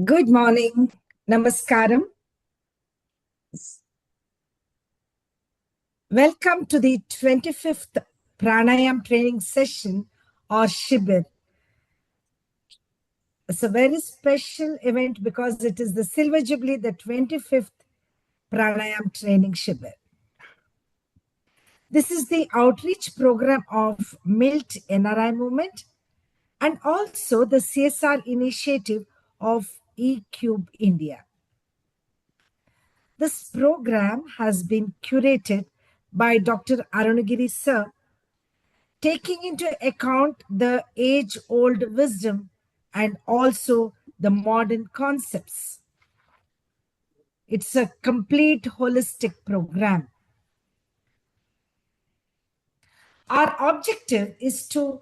Good morning. Namaskaram. Welcome to the 25th Pranayam training session or Shibir. It's a very special event because it is the Silver Jubilee, the 25th Pranayam training Shibir. This is the outreach program of MILT NRI movement and also the CSR initiative of eCube India. This program has been curated by Dr. Arunaagiri sir, taking into account the age-old wisdom and also the modern concepts. It's a complete holistic program. Our objective is to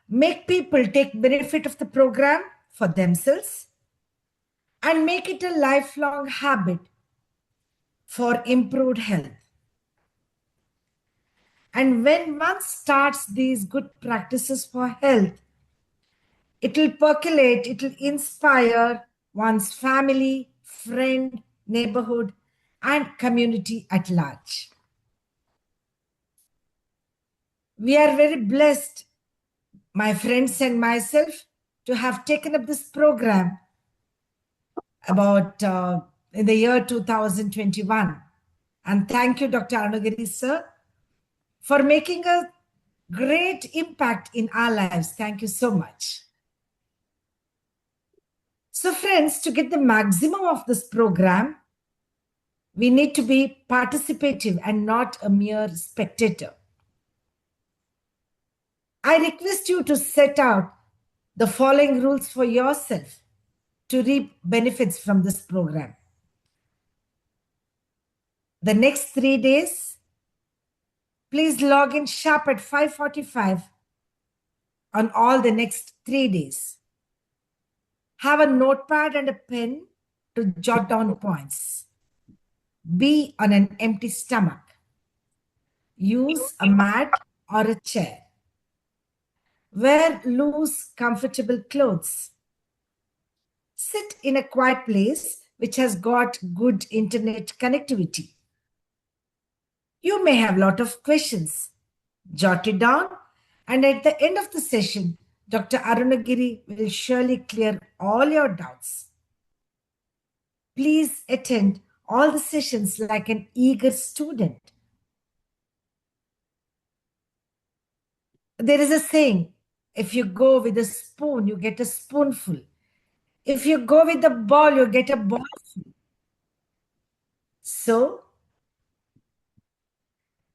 make people take benefit of the program for themselves and make it a lifelong habit for improved health. And when one starts these good practices for health, it will percolate, it will inspire one's family, friend, neighborhood, and community at large. We are very blessed, my friends and myself, to have taken up this program about in the year 2021. And thank you, Dr. Arunaagiri sir, for making a great impact in our lives. Thank you so much. So friends, to get the maximum of this program, we need to be participative and not a mere spectator. I request you to set out the following rules for yourself to reap benefits from this program. The next 3 days, please log in sharp at 5:45 on all the next 3 days. Have a notepad and a pen to jot down points. Be on an empty stomach. Use a mat or a chair. Wear loose, comfortable clothes. Sit in a quiet place which has got good internet connectivity. You may have a lot of questions. Jot it down, and at the end of the session, Dr. Arunaagiri will surely clear all your doubts. Please attend all the sessions like an eager student. There is a saying, if you go with a spoon, you get a spoonful. If you go with a ball, you get a ballful. So,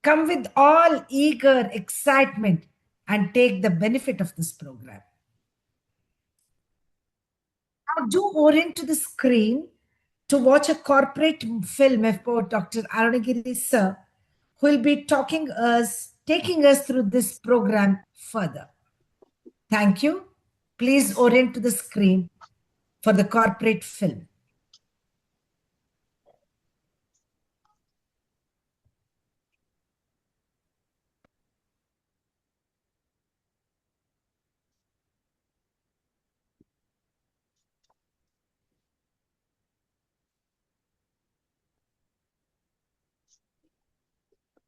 come with all eager excitement and take the benefit of this program. Now, do orient to the screen to watch a corporate film about Dr. Arunaagiri sir, who will be taking us through this program further. Thank you. Please orient to the screen for the corporate film.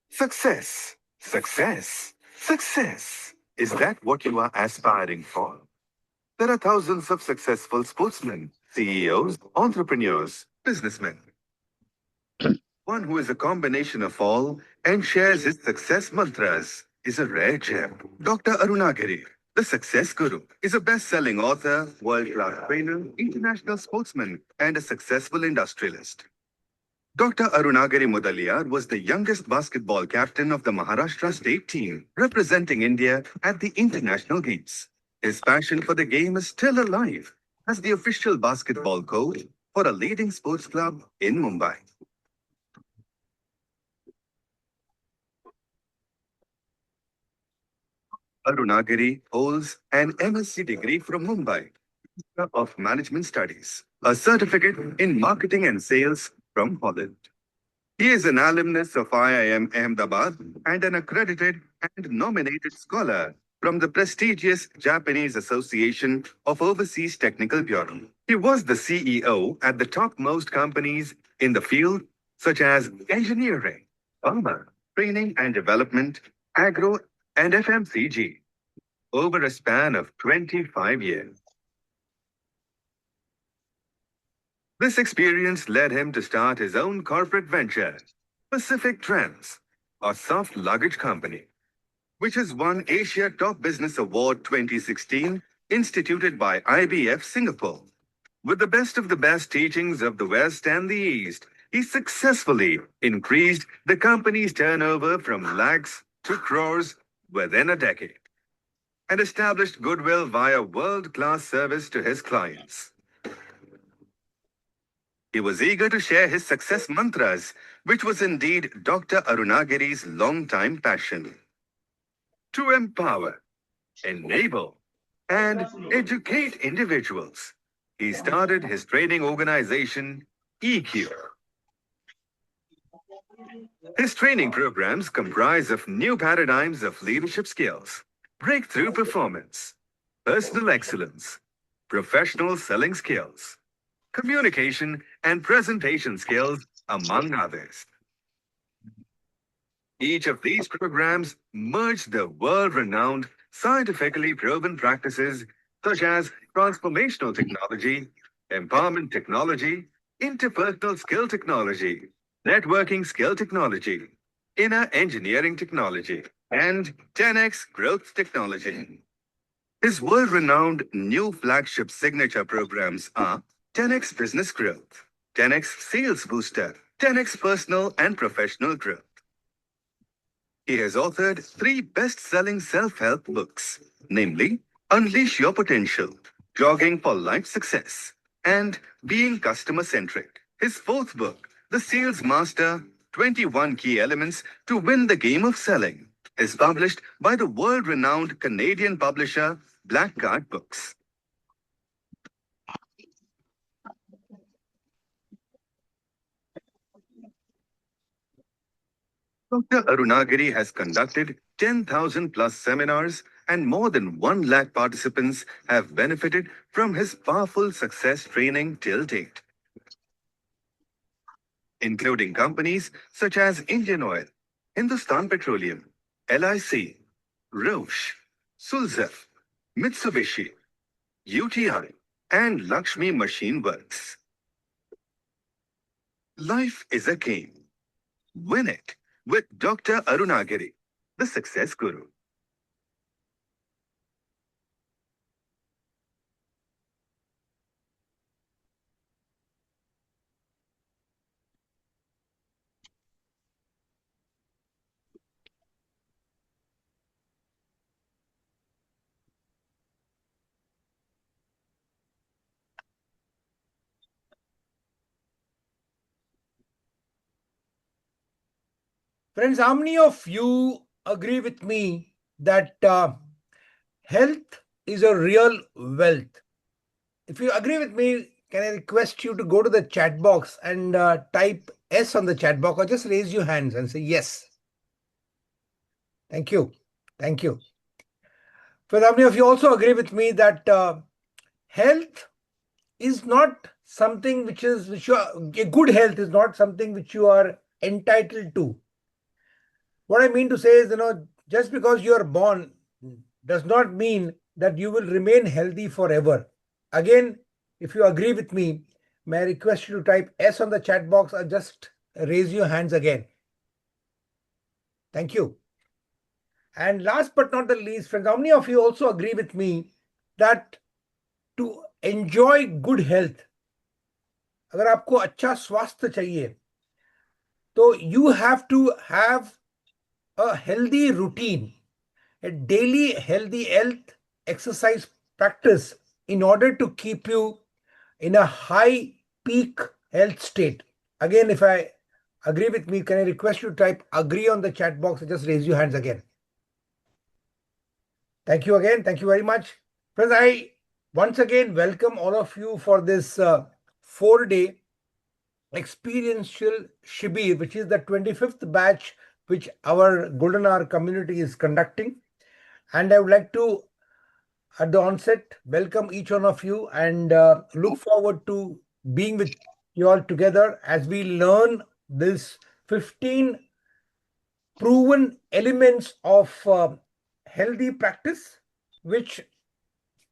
Success, success, success. Is that what you are aspiring for? There are thousands of successful sportsmen, CEOs, entrepreneurs, businessmen. One who is a combination of all and shares his success mantras is a rare gem. Dr. Arunaagiri, the Success Guru, is a best-selling author, world-class trainer, international sportsman, and a successful industrialist. Dr. Arunaagiri Mudaaliar was the youngest basketball captain of the Maharashtra state team, representing India at the international games. His passion for the game is still alive, as the official basketball coach for a leading sports club in Mumbai. Arunaagiri holds an MSc degree from Mumbai of Management Studies, a certificate in Marketing and Sales from Holland. He is an alumnus of IIM Ahmedabad and an accredited and nominated scholar from the prestigious Japanese Association of Overseas Technical Bureau. He was the CEO at the topmost companies in the field, such as engineering, pharma, training and development, agro, and FMCG, over a span of 25 years. This experience led him to start his own corporate venture, Pacific Trends, a soft luggage company, which has won Asia Top Business Award 2016, instituted by IBF Singapore. With the best of the best teachings of the West and the East, he successfully increased the company's turnover from lakhs to crores within a decade and established goodwill via world-class service to his clients. He was eager to share his success mantras, which was indeed Dr. Arunagiri's long-time passion. To empower, enable, and educate individuals, he started his training organization, EQ. His training programs comprise of new paradigms of leadership skills, breakthrough performance, personal excellence, professional selling skills, communication and presentation skills, among others. Each of these programs merge the world-renowned, scientifically proven practices such as transformational technology, empowerment technology, interpersonal skill technology, networking skill technology, inner engineering technology, and 10x growth technology. His world-renowned new flagship signature programs are 10x Business Growth, 10x Sales Booster, 10x Personal and Professional Growth. He has authored 3 best-selling self-help books, namely Unleash Your Potential, Jogging for Life Success, and Being Customer-Centric. His 4th book, The Sales Master, 21 Key Elements to Win the Game of Selling, is published by the world-renowned Canadian publisher Black Card Books. Dr. Arunagiri has conducted 10,000 plus seminars and more than 1 lakh participants have benefited from his powerful success training till date, including companies such as Indian Oil, Hindustan Petroleum, LIC, Roche, Sulzef, Mitsubishi, UTI, and Lakshmi Machine Works. Life is a game. Win it with Dr. Arunagiri, the Success Guru. Friends, how many of you agree with me that health is a real wealth? If you agree with me, can I request you to go to the chat box and type S on the chat box, or just raise your hands and say yes? Thank you. Thank you. Friends, how many of you also agree with me that health is not something which you are, a good health is not something which you are entitled to. What I mean to say is, just because you are born does not mean that you will remain healthy forever. Again, if you agree with me, may I request you to type S on the chat box or just raise your hands again. Thank you. And last but not the least, friends, how many of you also agree with me that to enjoy good health, अगर आपको अच्छा स्वास्थ्य चाहिए, तो you have to have a healthy routine, a daily healthy health exercise practice in order to keep you in a high peak health state. Again, if I agree with me, can I request you to type agree on the chat box and just raise your hands again? Thank you again. Thank you very much. Friends, I once again welcome all of you for this 4-day experiential Shibir, which is the 25th batch which our Golden Hour community is conducting. And I would like to, at the onset, welcome each one of you and look forward to being with you all together as we learn this 15 proven elements of healthy practice, which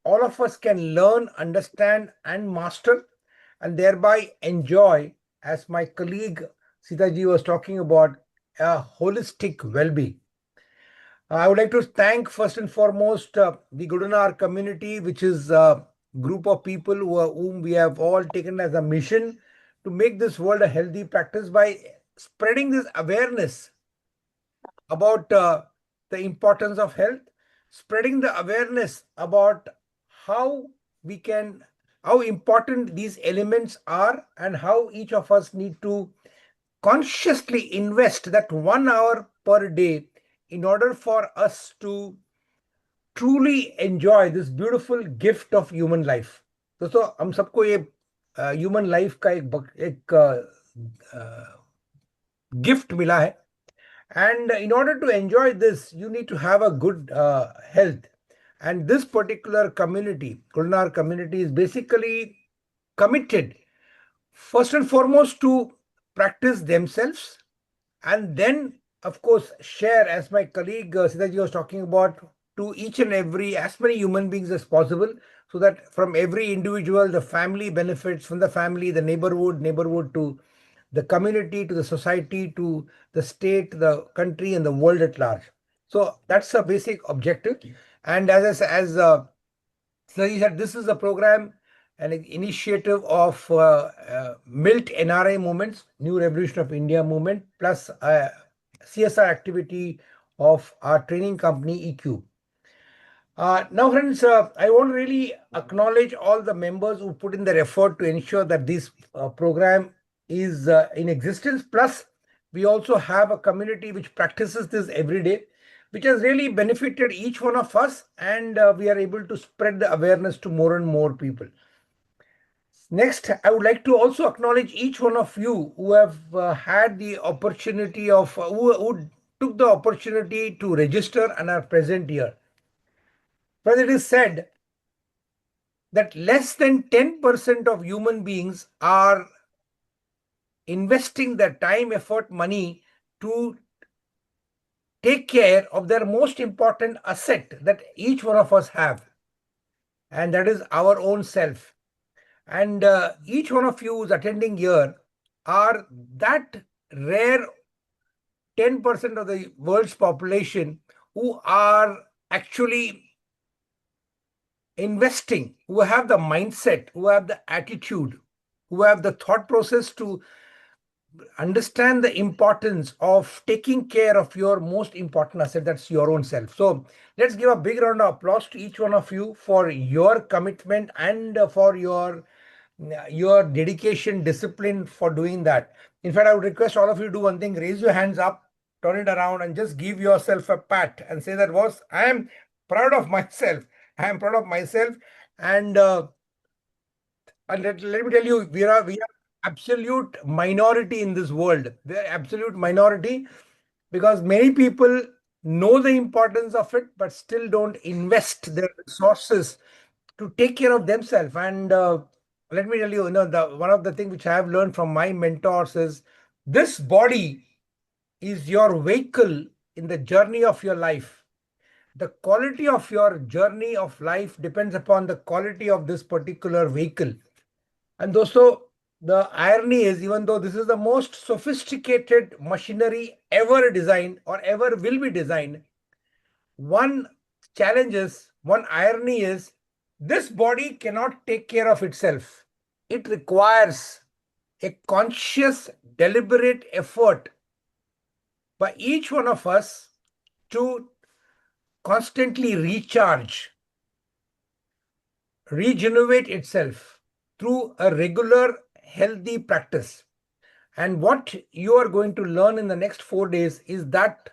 all of us can learn, understand, and master, and thereby enjoy, as my colleague Sitaji was talking about, a holistic well-being. I would like to thank first and foremost the Gudunar community, which is a group of people whom we have all taken as a mission to make this world a healthy practice by spreading this awareness about the importance of health, spreading the awareness about how how important these elements are, and how each of us need to consciously invest that 1 hour per day in order for us to truly enjoy this beautiful gift of human life. दोस्तों हम सबको ये human life का एक gift मिला है. And in order to enjoy this, you need to have a good health. And this particular community, Kulnar community, is basically committed first and foremost to practice themselves, and then, of course, share, as my colleague Siddhaji was talking about, to each and every, as many human beings as possible, so that from every individual, the family benefits, from the family, the neighborhood to the community, to the society, to the state, the country, and the world at large. So that's a basic objective. And as Sitaji said, this is a program, an initiative of MILT NRI movements, New Revolution of India movement, plus CSR activity of our training company EQ. Now, friends, I want to really acknowledge all the members who put in their effort to ensure that this program is in existence. Plus, we also have a community which practices this every day, which has really benefited each one of us, and we are able to spread the awareness to more and more people. Next, I would like to also acknowledge each one of you who have had the opportunity of, who took the opportunity to register and are present here. But it is said that less than 10% of human beings are investing their time, effort, money to take care of their most important asset that each one of us have, and that is our own self. And each one of you who's attending here are that rare 10% of the world's population who are actually investing, who have the mindset, who have the attitude, who have the thought process to understand the importance of taking care of your most important asset, that's your own self. So let's give a big round of applause to each one of you for your commitment and for your dedication, discipline for doing that. In fact, I would request all of you to do one thing: raise your hands up, turn it around, and just give yourself a pat and say that, boss, I am proud of myself. I am proud of myself. And let me tell you, we are absolute minority in this world. We are absolute minority because many people know the importance of it, but still don't invest their resources to take care of themselves. And let me tell you, one of the things which I have learned from my mentors is this body is your vehicle in the journey of your life. The quality of your journey of life depends upon the quality of this particular vehicle. And also, the irony is, even though this is the most sophisticated machinery ever designed or ever will be designed, one irony is, this body cannot take care of itself. It requires a conscious, deliberate effort by each one of us to constantly recharge, regenerate itself through a regular healthy practice. And what you are going to learn in the next 4 days is that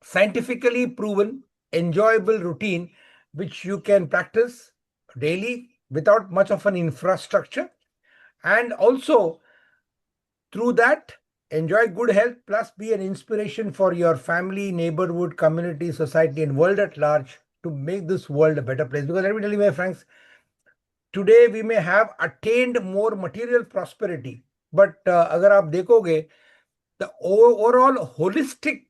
scientifically proven, enjoyable routine which you can practice daily without much of an infrastructure, and also through that enjoy good health plus be an inspiration for your family, neighborhood, community, society, and world at large to make this world a better place. Because let me tell you, my friends, today we may have attained more material prosperity, but agar aap dekhoge, the overall holistic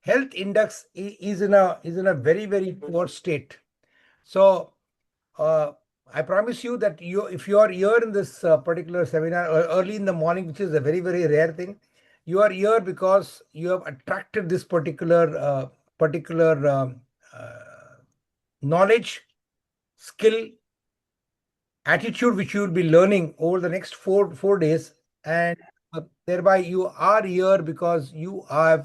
health index is in a very poor state. So I promise you that if you are here in this particular seminar early in the morning, which is a very rare thing, you are here because you have attracted this particular knowledge, skill, attitude which you will be learning over the next four days, and thereby you are here because you are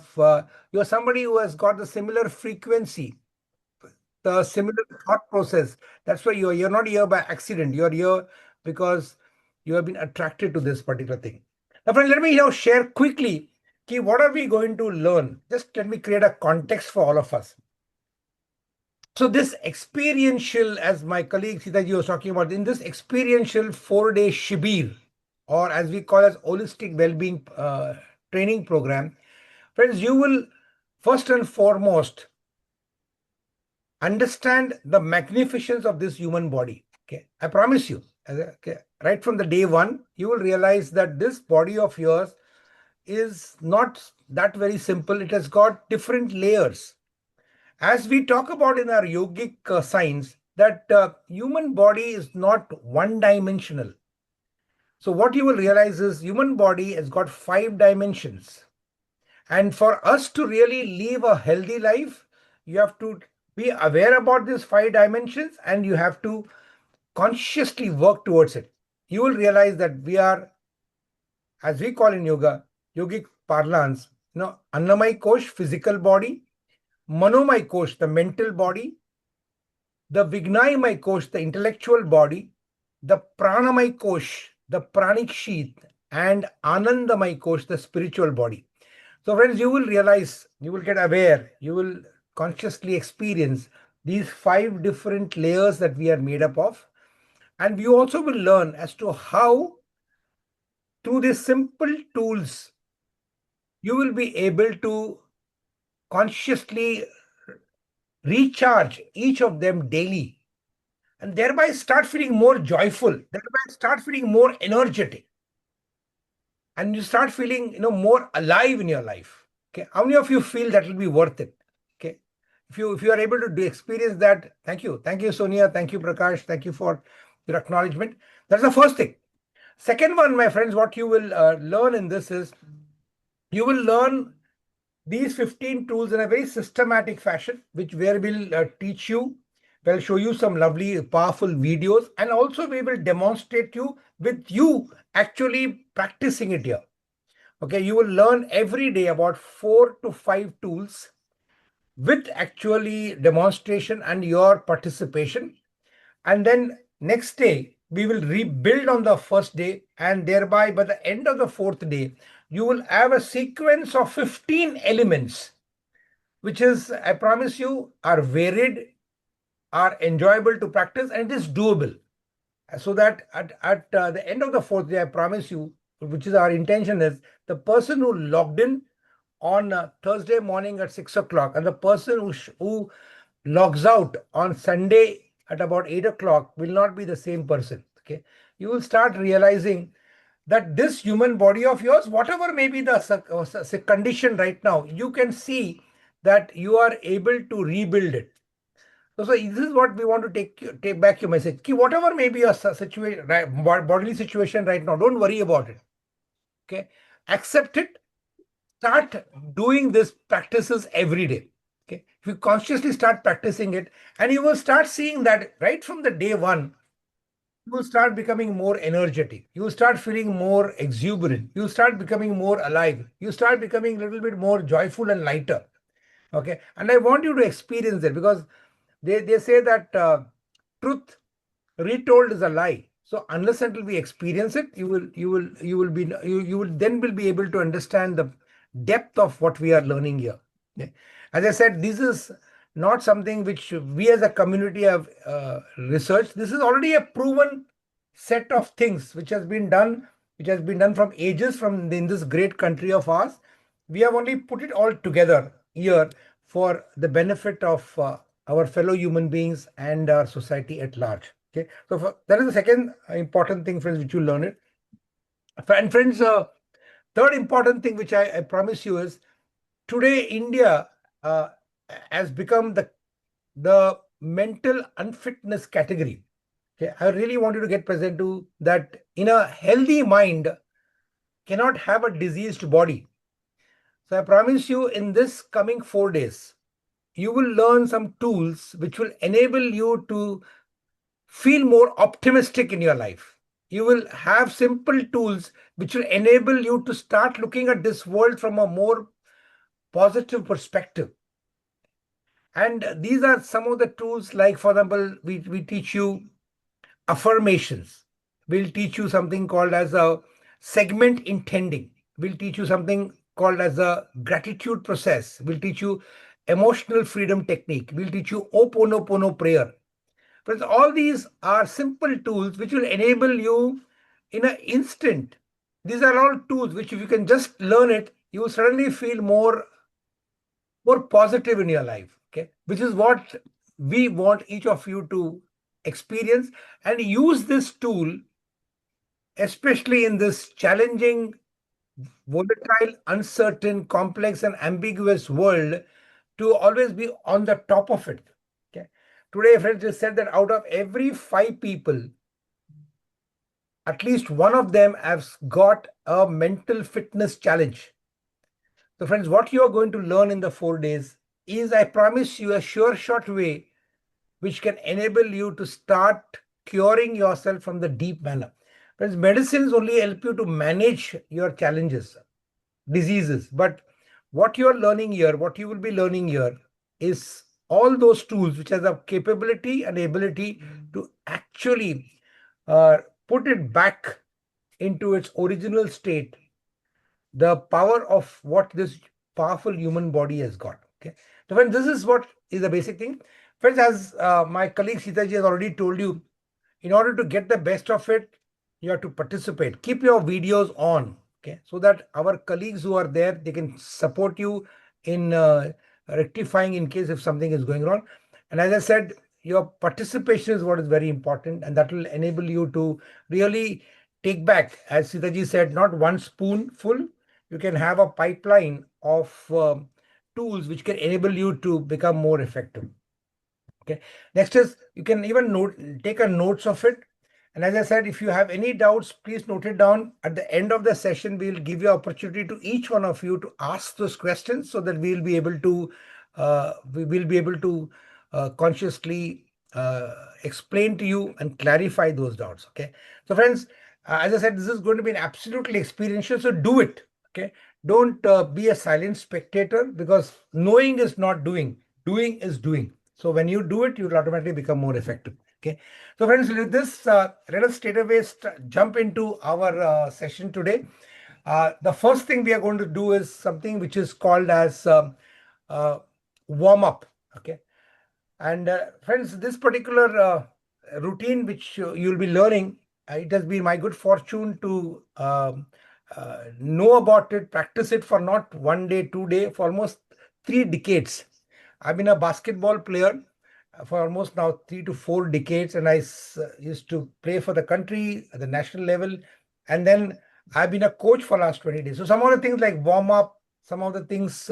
somebody who has got the similar frequency, the similar thought process. That's why you're not here by accident. You're here because you have been attracted to this particular thing. Now, friend, let me now share quickly what are we going to learn. Just let me create a context for all of us. So this experiential, as my colleague Sitaji was talking about, in this experiential 4-day Shibir, or as we call as holistic well-being training program, friends, you will first and foremost understand the magnificence of this human body. Okay, I promise you, okay, right from the day one, you will realize that this body of yours is not that very simple. It has got different layers. As we talk about in our yogic science, that human body is not one-dimensional. So what you will realize is human body has got 5 dimensions. And for us to really live a healthy life, you have to be aware about these 5 dimensions and you have to consciously work towards it. You will realize that we are, as we call in yoga, yogic parlance, Annamay Kosh, physical body, Manomay Kosh, the mental body, the Vignayamay Kosh, the intellectual body, the Pranamay Kosh, the pranic sheath, and Anandamay Kosh, the spiritual body. So friends, you will realize, you will get aware, you will consciously experience these 5 different layers that we are made up of. And you also will learn as to how, through these simple tools, you will be able to consciously recharge each of them daily and thereby start feeling more joyful, thereby start feeling more energetic. And you start feeling, more alive in your life. Okay, how many of you feel that will be worth it? Okay, if you are able to experience that, thank you, Sonia, thank you, Prakash, thank you for your acknowledgement. That's the first thing. Second one, my friends, what you will learn in this is you will learn these 15 tools in a very systematic fashion, where we'll teach you. We'll show you some lovely, powerful videos, and also we will demonstrate you with you actually practicing it here. Okay, you will learn every day about 4 to 5 tools with actually demonstration and your participation. And then next day, we will rebuild on the first day, and thereby by the end of the 4th day, you will have a sequence of 15 elements, which is, I promise you, are varied, are enjoyable to practice, and it is doable. So that at the end of the 4th day, I promise you, which is our intention, is the person who logged in on Thursday morning at 6 o'clock and the person who logs out on Sunday at about 8 o'clock will not be the same person. Okay, you will start realizing that this human body of yours, whatever may be the condition right now, you can see that you are able to rebuild it. So this is what we want to take back your message. Whatever may be your situation, bodily situation right now, don't worry about it. Okay, accept it. Start doing these practices every day. Okay, if you consciously start practicing it, and you will start seeing that right from the day one, you will start becoming more energetic. You will start feeling more exuberant. You will start becoming more alive. You start becoming a little bit more joyful and lighter. Okay, and I want you to experience it, because they say that truth retold is a lie. So unless until we experience it, you will then will be able to understand the depth of what we are learning here. Okay. As I said, this is not something which we as a community have researched. This is already a proven set of things which has been done from ages from in this great country of ours. We have only put it all together here for the benefit of our fellow human beings and our society at large. Okay, so that is the second important thing, friends, which you learn it. And friends, third important thing which I promise you is today India has become the mental unfitness category. Okay, I really want you to get present to that. In a healthy mind cannot have a diseased body. So I promise you, in this coming 4 days, you will learn some tools which will enable you to feel more optimistic in your life. You will have simple tools which will enable you to start looking at this world from a more positive perspective. And these are some of the tools, like, for example, we teach you affirmations. We'll teach you something called as a segment intending. We'll teach you something called as a gratitude process. We'll teach you emotional freedom technique. We'll teach you Oponopono prayer. But all these are simple tools which will enable you in an instant. These are all tools which, if you can just learn it, you will suddenly feel more positive in your life. Okay, which is what we want each of you to experience and use this tool, especially in this challenging, volatile, uncertain, complex, and ambiguous world, to always be on the top of it. Okay. Today, friends, just said that out of every 5 people, at least one of them has got a mental fitness challenge. So, friends, what you are going to learn in the 4 days is, I promise you, a sure shot way which can enable you to start curing yourself from the deep manner. Friends, medicines only help you to manage your challenges, diseases. But what you're learning here, what you will be learning here, is all those tools which has a capability and ability to actually put it back into its original state, the power of what this powerful human body has got. Okay, so when this is what is the basic thing, friends, as my colleague Sitaji has already told you, in order to get the best of it, you have to participate. Keep your videos on, okay, so that our colleagues who are there, they can support you in rectifying in case if something is going wrong. And as I said, your participation is what is very important, and that will enable you to really take back, as Sitaji said, not one spoonful. You can have a pipeline of tools which can enable you to become more effective. Okay. Next is, you can even take a notes of it. And as I said, if you have any doubts, please note it down. At the end of the session, we will give you opportunity to each one of you to ask those questions, so that we will be able to consciously explain to you and clarify those doubts. Okay. So friends, as I said, this is going to be an absolutely experiential. So do it. Okay. Don't be a silent spectator, because knowing is not doing. Doing is doing. So when you do it, you'll automatically become more effective. Okay. So friends, with this, let us straight away jump into our session today. The first thing we are going to do is something which is called as warm up. Okay. And friends, this particular routine which you'll be learning, it has been my good fortune to know about it, practice it for not 1 day, 2 day, for almost 3 decades. I've been a basketball player for almost now 3 to 4 decades, and I used to play for the country at the national level. And then I've been a coach for last 20 days. So some of the things like warm up, some of the things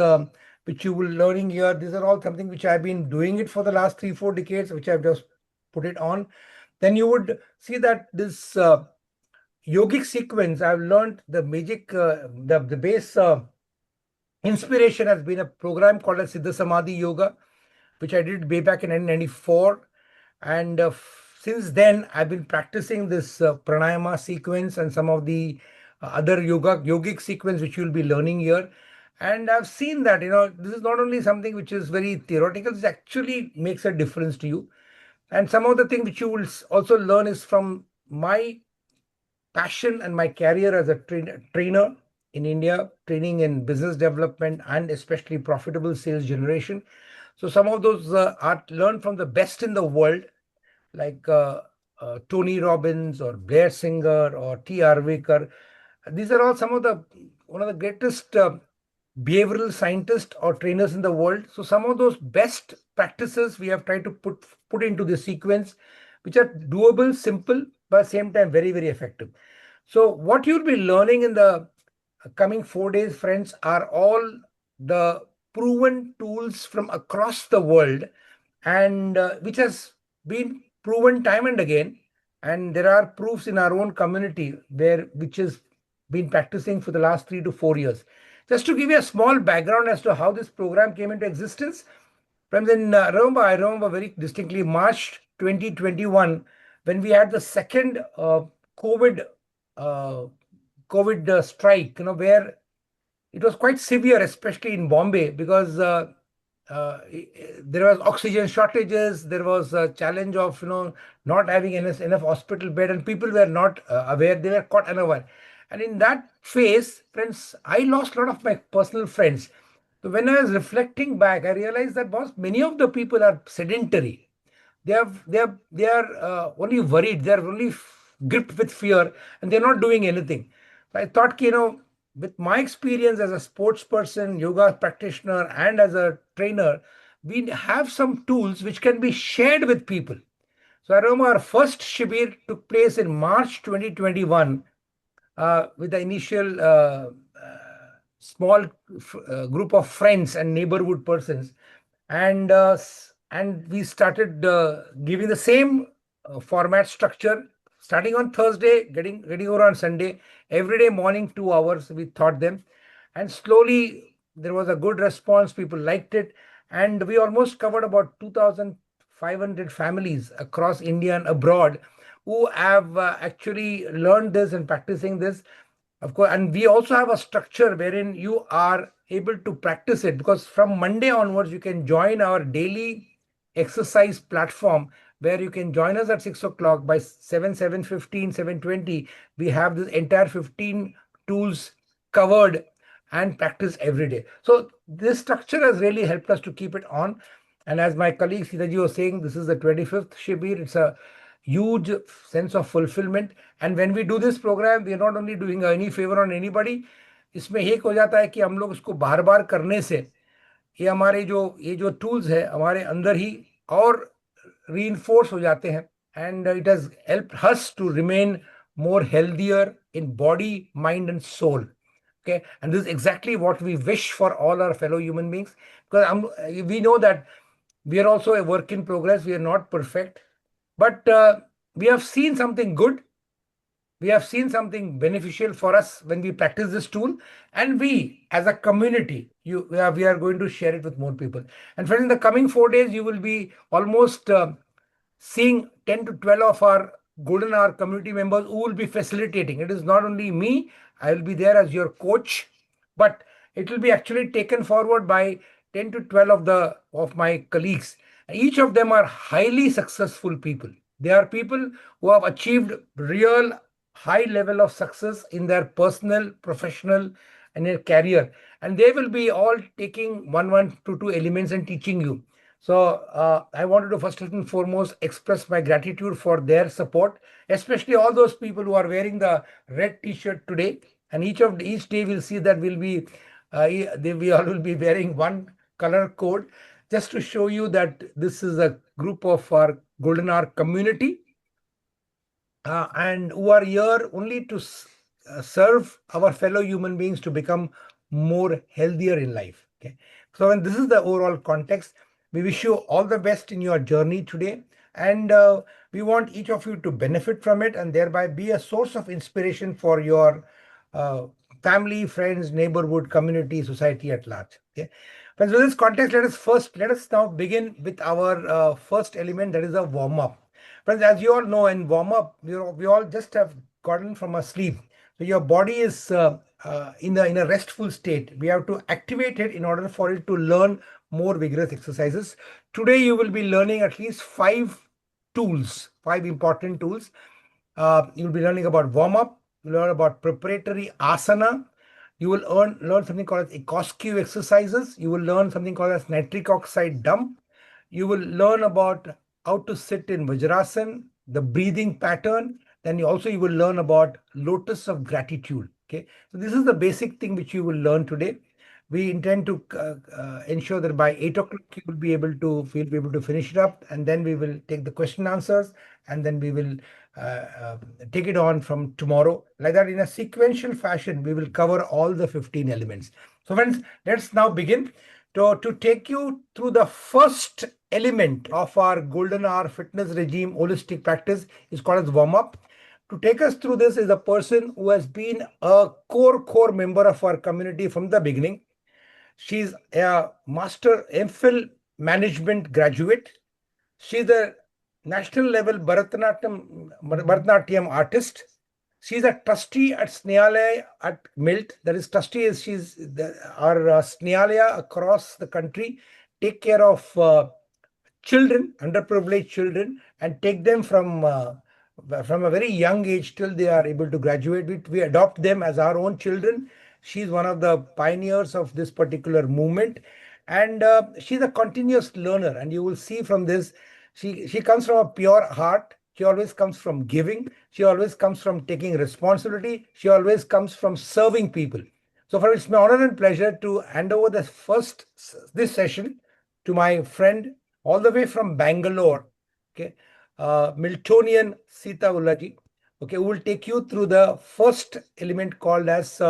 which you will learning here, these are all something which I've been doing it for the last 3, 4 decades, which I've just put it on. Then you would see that this yogic sequence, I've learned the magic, the base inspiration has been a program called as Siddha Samadhi Yoga, which I did way back in 1994. And since then, I've been practicing this pranayama sequence and some of the other yogic sequence, which you'll be learning here. And I've seen that, this is not only something which is very theoretical, it actually makes a difference to you. And some of the things which you will also learn is from my passion and my career as a trainer in India, training in business development and especially profitable sales generation. So some of those are learned from the best in the world, like Tony Robbins or Blair Singer or T. Arvikar. These are all some of the one of the greatest behavioral scientists or trainers in the world. So some of those best practices we have tried to put into the sequence, which are doable, simple, but at the same time very, very effective. So what you'll be learning in the coming 4 days, friends, are all the proven tools from across the world, and which has been proven time and again. And there are proofs in our own community which has been practicing for the last 3 to 4 years. Just to give you a small background as to how this program came into existence, friends, I remember very distinctly March 2021, when we had the second COVID uh, strike, where it was quite severe, especially in Bombay, because uh, there was oxygen shortages. There was a challenge of not having enough hospital bed, and people were not aware. They were caught unaware. And in that phase, friends, I lost a lot of my personal friends. So when I was reflecting back, I realized that boss, many of the people are sedentary. They are only worried. They are only gripped with fear, and they're not doing anything. So I thought, with my experience as a sports person, yoga practitioner, and as a trainer, we have some tools which can be shared with people. So I remember our first Shibir took place in March 2021 with the initial small group of friends and neighborhood persons, and we started giving the same format structure, starting on Thursday, getting over on Sunday. Every day morning, 2 hours we taught them, and slowly there was a good response. People liked it, and we almost covered about 2,500 families across India and abroad who have actually learned this and practicing this. Of course, and we also have a structure wherein you are able to practice it, because from Monday onwards, you can join our daily exercise platform, where you can join us at 6 o'clock. By 7:15, 7:20, we have this entire 15 tools covered and practice every day. So this structure has really helped us to keep it on. And as my colleague Sitaji was saying, this is the 25th Shibir. It's a huge sense of fulfillment. And when we do this program, we are not only doing any favor on anybody. इसमें एक हो जाता है कि हम लोग उसको बार बार करने से ये जो टूल्स है हमारे अंदर ही और reinforce हो जाते हैं, and it has helped us to remain more healthier in body, mind, and soul. Okay, and this is exactly what we wish for all our fellow human beings, because we know that we are also a work in progress. We are not perfect, but we have seen something good. We have seen something beneficial for us when we practice this tool, and we as a community, we are going to share it with more people. And friends, in the coming 4 days, you will be almost seeing 10 to 12 of our golden hour community members who will be facilitating. It is not only me, I will be there as your coach, but it will be actually taken forward by 10 to 12 of my colleagues. Each of them are highly successful people. They are people who have achieved real high level of success in their personal, professional, and their career. And they will be all taking one, two elements and teaching you. So I wanted to first and foremost express my gratitude for their support, especially all those people who are wearing the red T-shirt today. And each day we'll see that we all will be wearing one color code, just to show you that this is a group of our Golden Hour community, and who are here only to serve our fellow human beings to become more healthier in life. Okay, so when this is the overall context, we wish you all the best in your journey today, and we want each of you to benefit from it and thereby be a source of inspiration for your uh, family, friends, neighborhood, community, society at large. Okay, but with this context, let us now begin with our first element, that is a warm up. Friends, as you all know, in warm up, we all just have gotten from a sleep. So your body is in a restful state. We have to activate it in order for it to learn more vigorous exercises. Today, you will be learning at least 5 tools, 5 important tools. You'll be learning about warm-up, you'll learn about preparatory asana, you will learn something called as Ikoski exercises, you will learn something called as nitric oxide dump, you will learn about how to sit in Vajrasan, the breathing pattern, then you will learn about lotus of gratitude. Okay, so this is the basic thing which you will learn today. We intend to ensure that by 8 o'clock we'll be able to finish it up, and then we will take the question answers, and then we will take it on from tomorrow. Like that, in a sequential fashion, we will cover all the 15 elements. So friends, let's now begin. To take you through the first element of our golden hour fitness regime holistic practice is called as warm-up. To take us through this is a person who has been a core member of our community from the beginning. She's a master MPhil management graduate. She's a national level Bharatanatyam artist. She's a trustee at Snehaalaya at Milt. That is, trustee is our Snehaalaya across the country take care of children, underprivileged children, and take them from a very young age till they are able to graduate. We adopt them as our own children. She's one of the pioneers of this particular movement, and she's a continuous learner. And you will see from this, she comes from a pure heart. She always comes from giving. She always comes from taking responsibility. She always comes from serving people. So, it's my honor and pleasure to hand over this session to my friend all the way from Bangalore, okay, Miltonian Sita Ullaji, okay, who will take you through the first element called as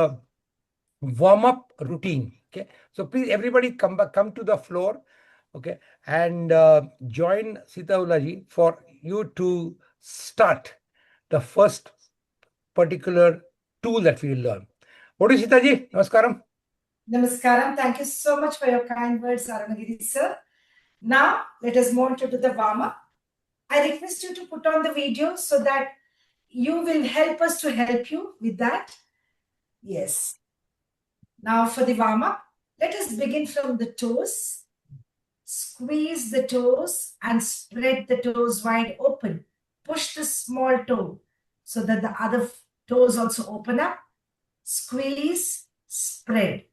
warm-up routine. Okay, so please everybody come to the floor, okay, and join Sita Ullaji for you to start the first particular tool that we will learn. What is Sita ji? Namaskaram. Namaskaram. Thank you so much for your kind words, Arunaagiri sir. Now, let us move on to the warm-up. I request you to put on the video so that you will help us to help you with that. Yes. Now for the warm-up, let us begin from the toes. Squeeze the toes and spread the toes wide open. Push the small toe so that the other toes also open up. Squeeze, spread.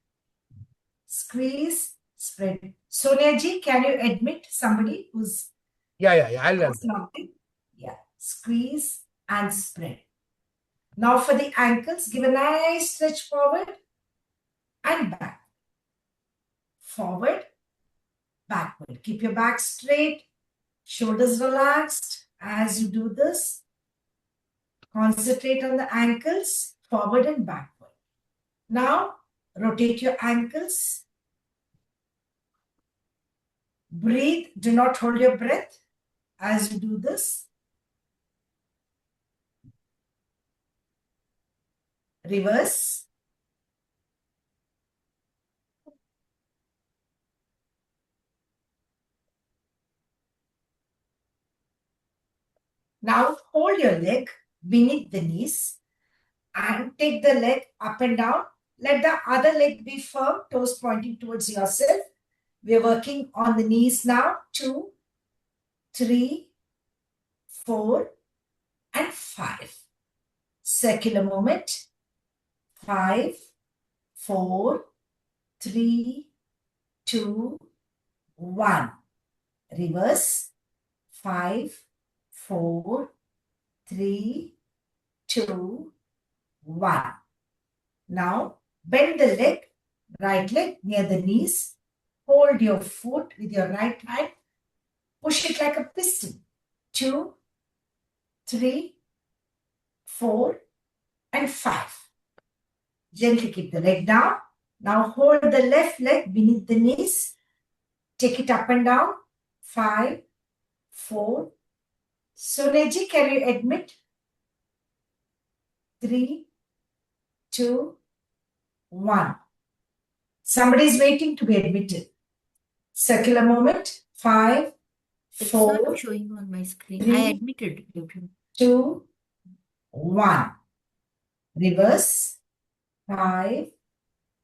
Squeeze, spread. Sonia ji, can you admit somebody who's... Yeah. I'll Yeah. Squeeze and spread. Now for the ankles, give a nice stretch forward and back. Forward, backward. Keep your back straight, shoulders relaxed. As you do this, concentrate on the ankles, forward and backward. Now, rotate your ankles. Breathe. Do not hold your breath as you do this. Reverse. Now hold your leg beneath the knees and take the leg up and down. Let the other leg be firm, toes pointing towards yourself. We are working on the knees now. 2, 3, 4, and 5. Circular movement. 5, 4, 3, 2, 1. Reverse. 5, 4, 3, 2, 1. Now bend the leg, right leg near the knees. Hold your foot with your right hand. Push it like a piston. 2, 3, 4, and 5. Gently keep the leg down. Now hold the left leg beneath the knees. Take it up and down. 5, 4. Soneji, can you admit? 3, 2, 1. Somebody is waiting to be admitted. Circular movement. 5, It's 4, not showing on my screen. 3, I admitted. 2, 1. Reverse. 5,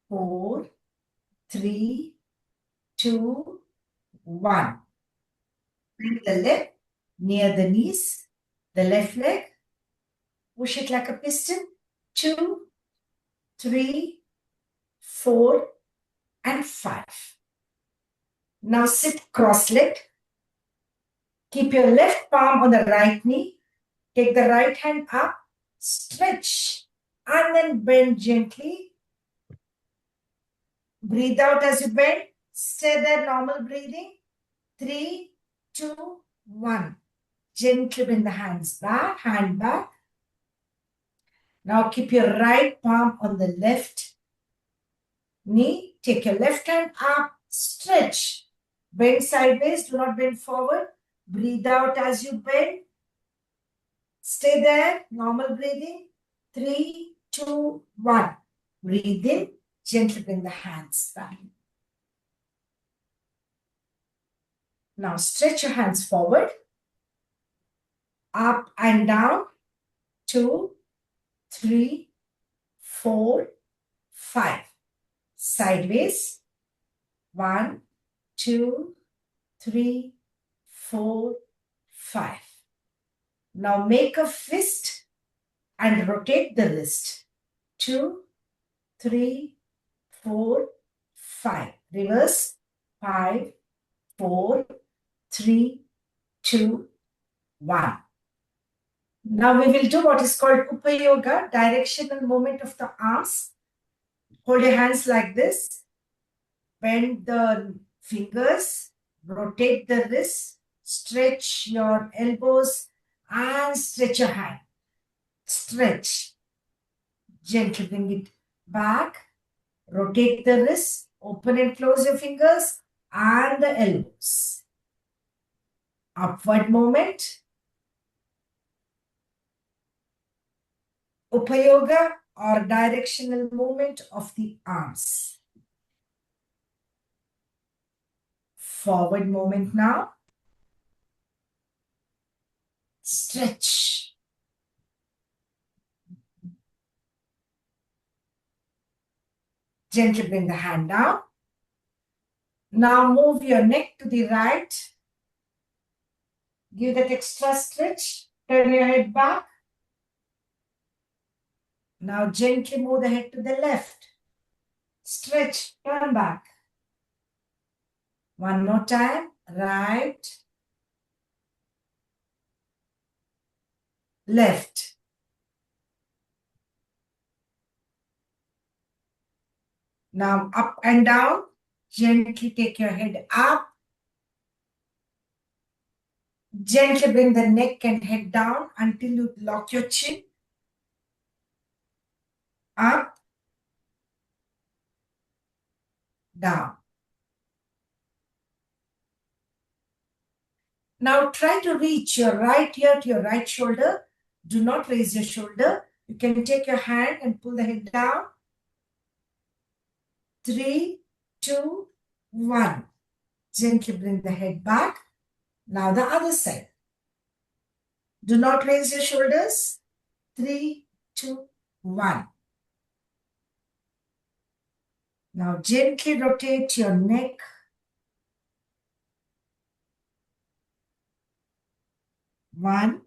4, 3, 2, 1. Bring the leg near the knees. The left leg, push it like a piston. 2, 3, 4, and 5. Now sit cross-legged. Keep your left palm on the right knee. Take the right hand up, stretch, and then bend gently. Breathe out as you bend. Stay there, normal breathing. 3, 2, 1. Gently bend the hands back, hand back. Now keep your right palm on the left knee. Take your left hand up, stretch. Bend sideways, do not bend forward. Breathe out as you bend. Stay there, normal breathing. 3, 2, 1. Breathe in, gently bring the hands back. Now stretch your hands forward, up and down. 2, 3, 4, 5. Sideways. 1, 2, 3, 4, 5. Now make a fist and rotate the wrist. 2, 3, 4, 5. Reverse. 5, 4, 3, 2, 1. Now we will do what is called Upayoga, directional movement of the arms. Hold your hands like this. Bend the fingers. Rotate the wrist. Stretch your elbows and stretch your hand. Stretch. Gently bring it back. Rotate the wrist. Open and close your fingers and the elbows. Upward movement. Upayoga or directional movement of the arms. Forward movement now. Stretch. Gently bring the hand down. Now move your neck to the right. Give that extra stretch. Turn your head back. Now gently move the head to the left. Stretch, turn back. One more time. Right. Left. Now up and down. Gently take your head up. Gently bring the neck and head down until you lock your chin. Up. Down. Now try to reach your right ear to your right shoulder. Do not raise your shoulder. You can take your hand and pull the head down. 3, 2, 1. Gently bring the head back. Now the other side. Do not raise your shoulders. 3, 2, 1. Now gently rotate your neck. 1,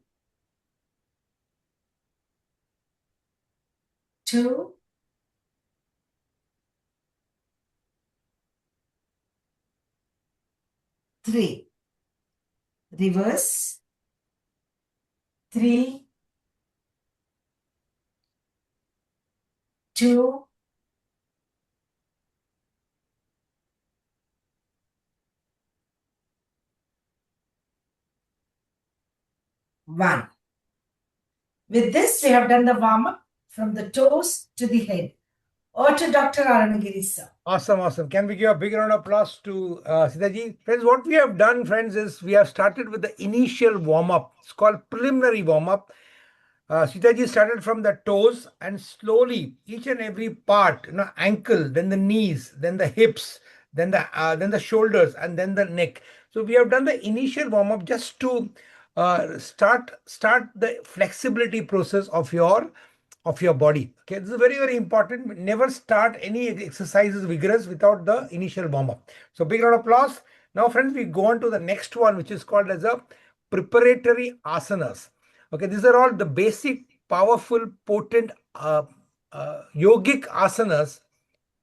2, 3. Reverse. 3, 2, 1. With this, we have done the warm-up from the toes to the head. Or to Dr. Arunaagiri, sir. Awesome, awesome. Can we give a big round of applause to Sitaji? Friends, what we have done, friends, is we have started with the initial warm-up. It's called preliminary warm-up. Sitaji started from the toes and slowly each and every part, ankle, then the knees, then the hips, then the shoulders, and then the neck. So we have done the initial warm-up just to start the flexibility process of your body. Okay, this is very, very important. Never start any exercises vigorous without the initial warm-up. So big round of applause. Now, friends, we go on to the next one, which is called as a preparatory asanas. Okay, these are all the basic, powerful, potent yogic asanas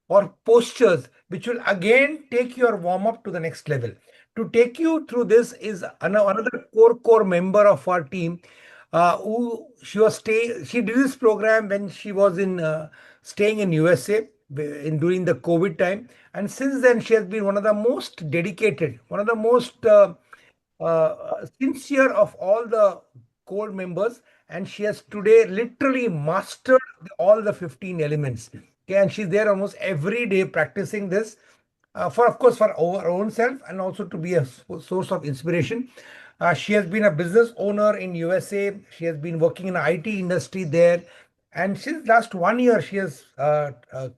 or postures, which will again take your warm up to the next level. To take you through this is another core member of our team, who she did this program when she was in staying in USA during the COVID time, and since then she has been one of the most dedicated, one of the most sincere of all the core members, and she has today literally mastered all the 15 elements. Okay, and she's there almost every day practicing this, for of course for our own self and also to be a source of inspiration. She has been a business owner in USA. She has been working in the IT industry there. And since last 1 year, she has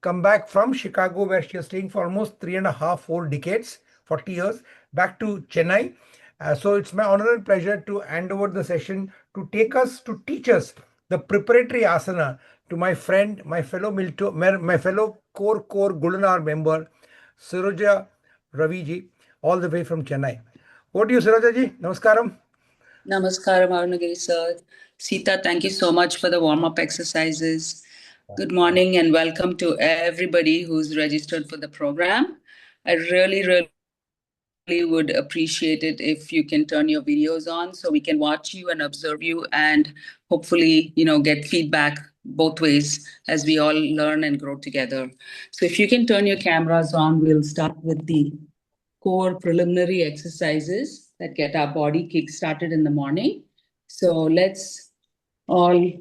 come back from Chicago, where she is staying for almost 3.5, 4 decades, 40 years, back to Chennai. So it's my honor and pleasure to hand over the session to teach us the preparatory asana to my friend, my fellow core Gulunar member, Suroja Raviji, all the way from Chennai. Over to you, Suroja ji. Namaskaram. Namaskaram, Arunaagiri sir. Sita, thank you so much for the warm-up exercises. Good morning and welcome to everybody who's registered for the program. I really would appreciate it if you can turn your videos on so we can watch you and observe you and hopefully, get feedback both ways as we all learn and grow together. So if you can turn your cameras on, we'll start with the core preliminary exercises that get our body kick-started in the morning. So let's all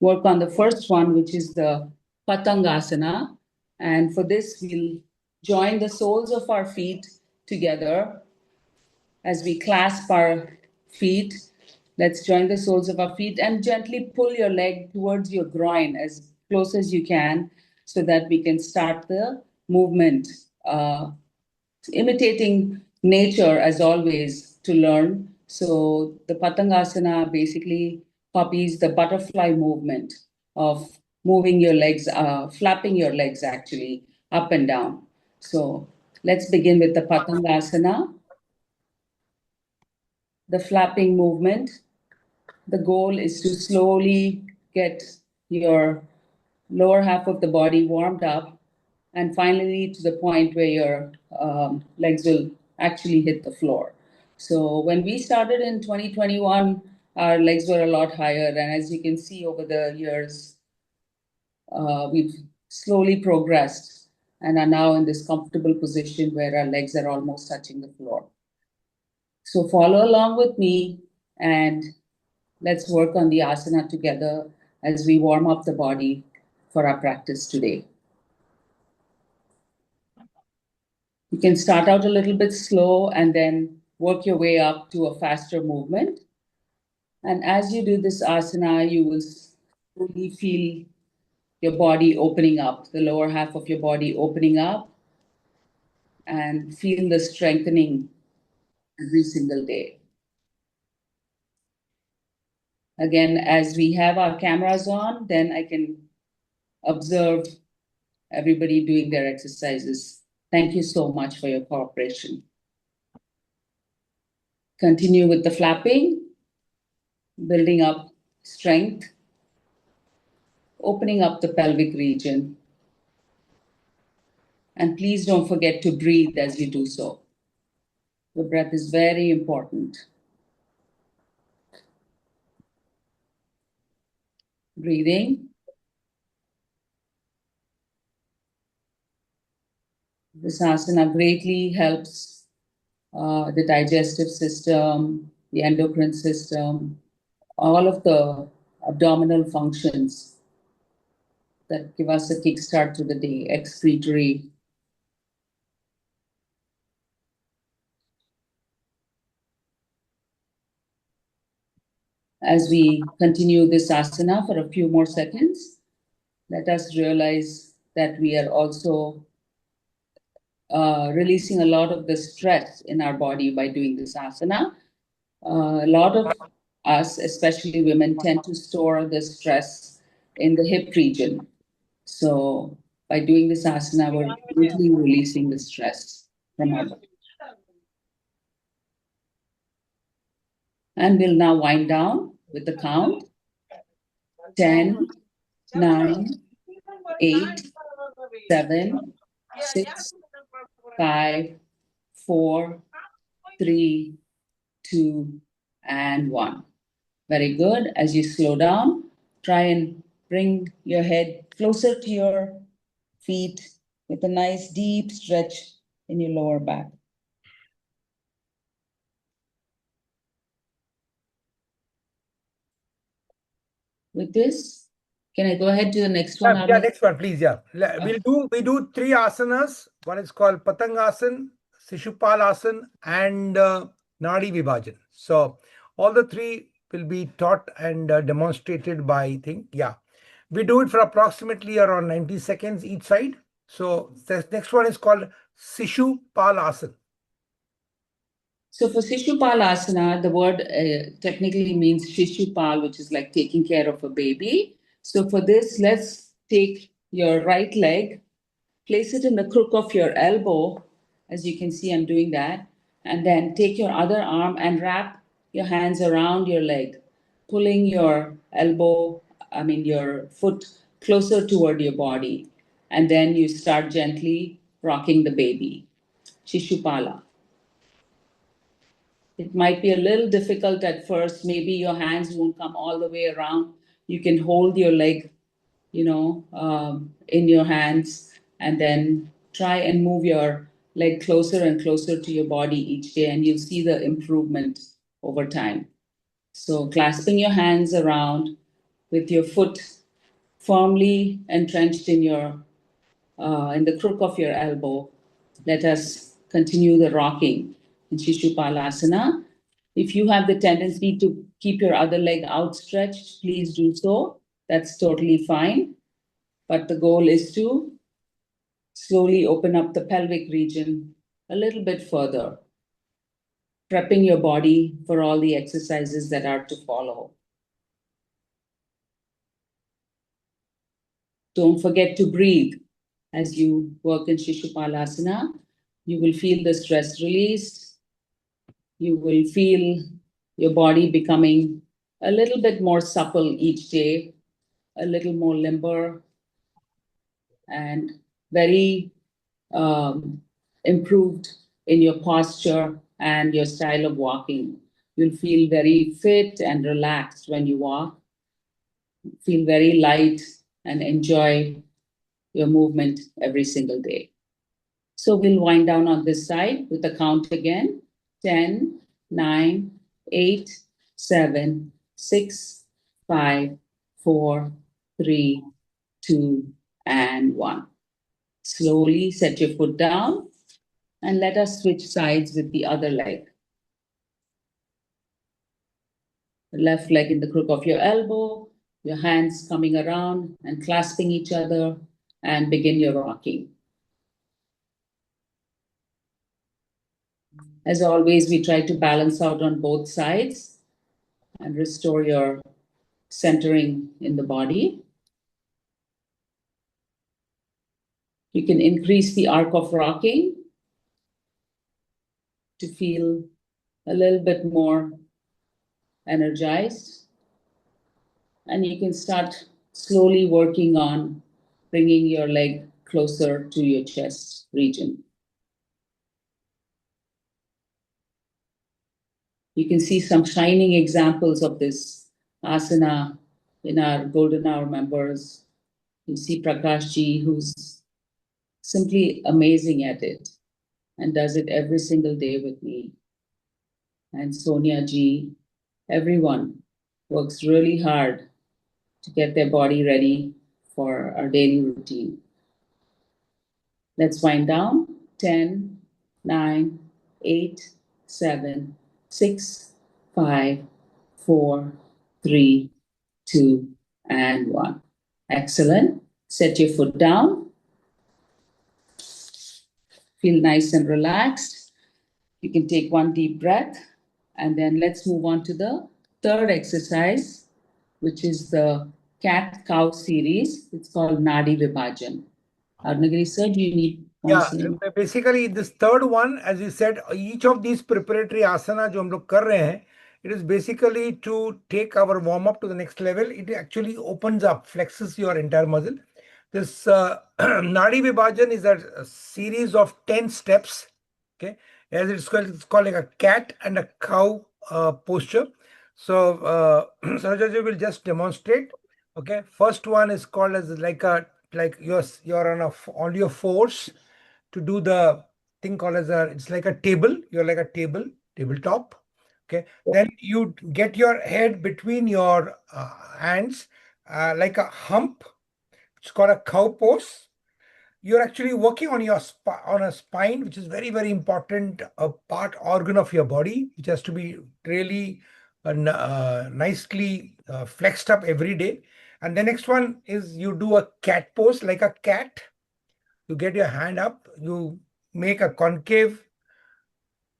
work on the first one, which is the Patangasana. And for this, we'll join the soles of our feet together as we clasp our feet. Let's join the soles of our feet and gently pull your leg towards your groin as close as you can so that we can start the movement. Imitating nature as always to learn. So the Patangasana basically copies the butterfly movement of moving your legs, flapping your legs actually up and down. So let's begin with the Patangasana. The flapping movement. The goal is to slowly get your lower half of the body warmed up and finally to the point where your legs will actually hit the floor. So when we started in 2021, our legs were a lot higher. And as you can see over the years, we've slowly progressed and are now in this comfortable position where our legs are almost touching the floor. So follow along with me and let's work on the asana together as we warm up the body for our practice today. You can start out a little bit slow and then work your way up to a faster movement. And as you do this asana, you will slowly feel your body opening up, the lower half of your body opening up, and feel the strengthening every single day. Again, as we have our cameras on, then I can observe everybody doing their exercises. Thank you so much for your cooperation. Continue with the flapping, building up strength, opening up the pelvic region. And please don't forget to breathe as you do so. The breath is very important. Breathing. This asana greatly helps the digestive system, the endocrine system, all of the abdominal functions that give us a kickstart to the day, excretory. As we continue this asana for a few more seconds, let us realize that we are also releasing a lot of the stress in our body by doing this asana. A lot of us, especially women, tend to store the stress in the hip region. So by doing this asana, we're really releasing the stress from our body. And we'll now wind down with the count. 10, 9, 8, 7, 6, 5, 4, 3, 2, and 1. Very good. As you slow down, try and bring your head closer to your feet with a nice deep stretch in your lower back. With this, can I go ahead to the next one? Yeah, next one, please. Yeah. Okay. We do 3 asanas. One is called Patangasan, Sishupalasana, and Nadi Vibhajan. So all the 3 will be taught and demonstrated by, I think, yeah. We do it for approximately around 90 seconds each side. So the next one is called Sishupalasana. So for Sishupalasana, the word technically means Shishupal, which is like taking care of a baby. So for this, let's take your right leg, place it in the crook of your elbow. As you can see, I'm doing that. And then take your other arm and wrap your hands around your leg, pulling your your foot closer toward your body. And then you start gently rocking the baby. Shishupala. It might be a little difficult at first. Maybe your hands won't come all the way around. You can hold your leg, in your hands, and then try and move your leg closer and closer to your body each day, and you'll see the improvement over time. So, clasping your hands around with your foot firmly entrenched in the crook of your elbow. Let us continue the rocking in Shishupalasana. If you have the tendency to keep your other leg outstretched, please do so. That's totally fine. But the goal is to slowly open up the pelvic region a little bit further, prepping your body for all the exercises that are to follow. Don't forget to breathe as you work in Shishupalasana. You will feel the stress released. You will feel your body becoming a little bit more supple each day, a little more limber, and very improved in your posture and your style of walking. You'll feel very fit and relaxed when you walk, feel very light, and enjoy your movement every single day. So we'll wind down on this side with the count again. 10, 9, 8, 7, 6, 5, 4, 3, 2, and 1. Slowly set your foot down and let us switch sides with the other leg. The left leg in the crook of your elbow, your hands coming around and clasping each other, and begin your rocking. As always, we try to balance out on both sides and restore your centering in the body. You can increase the arc of rocking to feel a little bit more energized. And you can start slowly working on bringing your leg closer to your chest region. You can see some shining examples of this asana in our Golden Hour members. You see Prakash ji, who's simply amazing at it and does it every single day with me. And Sonia ji, everyone works really hard to get their body ready for our daily routine. Let's wind down. 10, 9, 8, 7, 6, 5, 4, 3, 2, and 1. Excellent. Set your foot down. Feel nice and relaxed. You can take one deep breath, and then let's move on to the third exercise, which is the cat-cow series. It's called Nadi Vibhajan. Arunaagiri sir, do you want to say? Basically this third one, as you said, each of these preparatory asana जो हम लोग कर रहे हैं, It is basically to take our warm-up to the next level. It actually opens up, flexes your entire muscle. This Nadi Vibhajan is a series of 10 steps. Okay, as it's called like a cat and a cow posture. So Sarojaji will just demonstrate. Okay, first one is called as like you're on your fours to do the thing called as it's like a table. You're like a tabletop. Okay, then you get your head between your hands like a hump. It's called a cow pose. You're actually working on your on a spine, which is very, very important part organ of your body, which has to be really nicely flexed up every day. And the next one is you do a cat pose like a cat. You get your hand up, you make a concave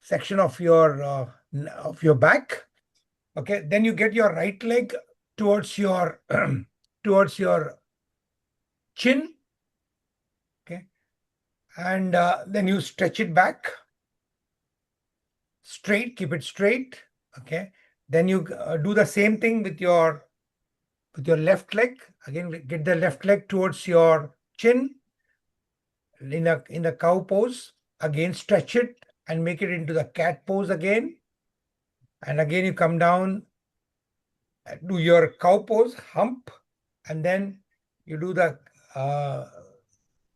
section of your back. Okay, then you get your right leg towards your towards your chin. Okay, and then you stretch it back straight, keep it straight. Okay, then you do the same thing with your left leg. Again, get the left leg towards your chin in a cow pose. Again, stretch it and make it into the cat pose again. And again, you come down, do your cow pose, hump, and then you do the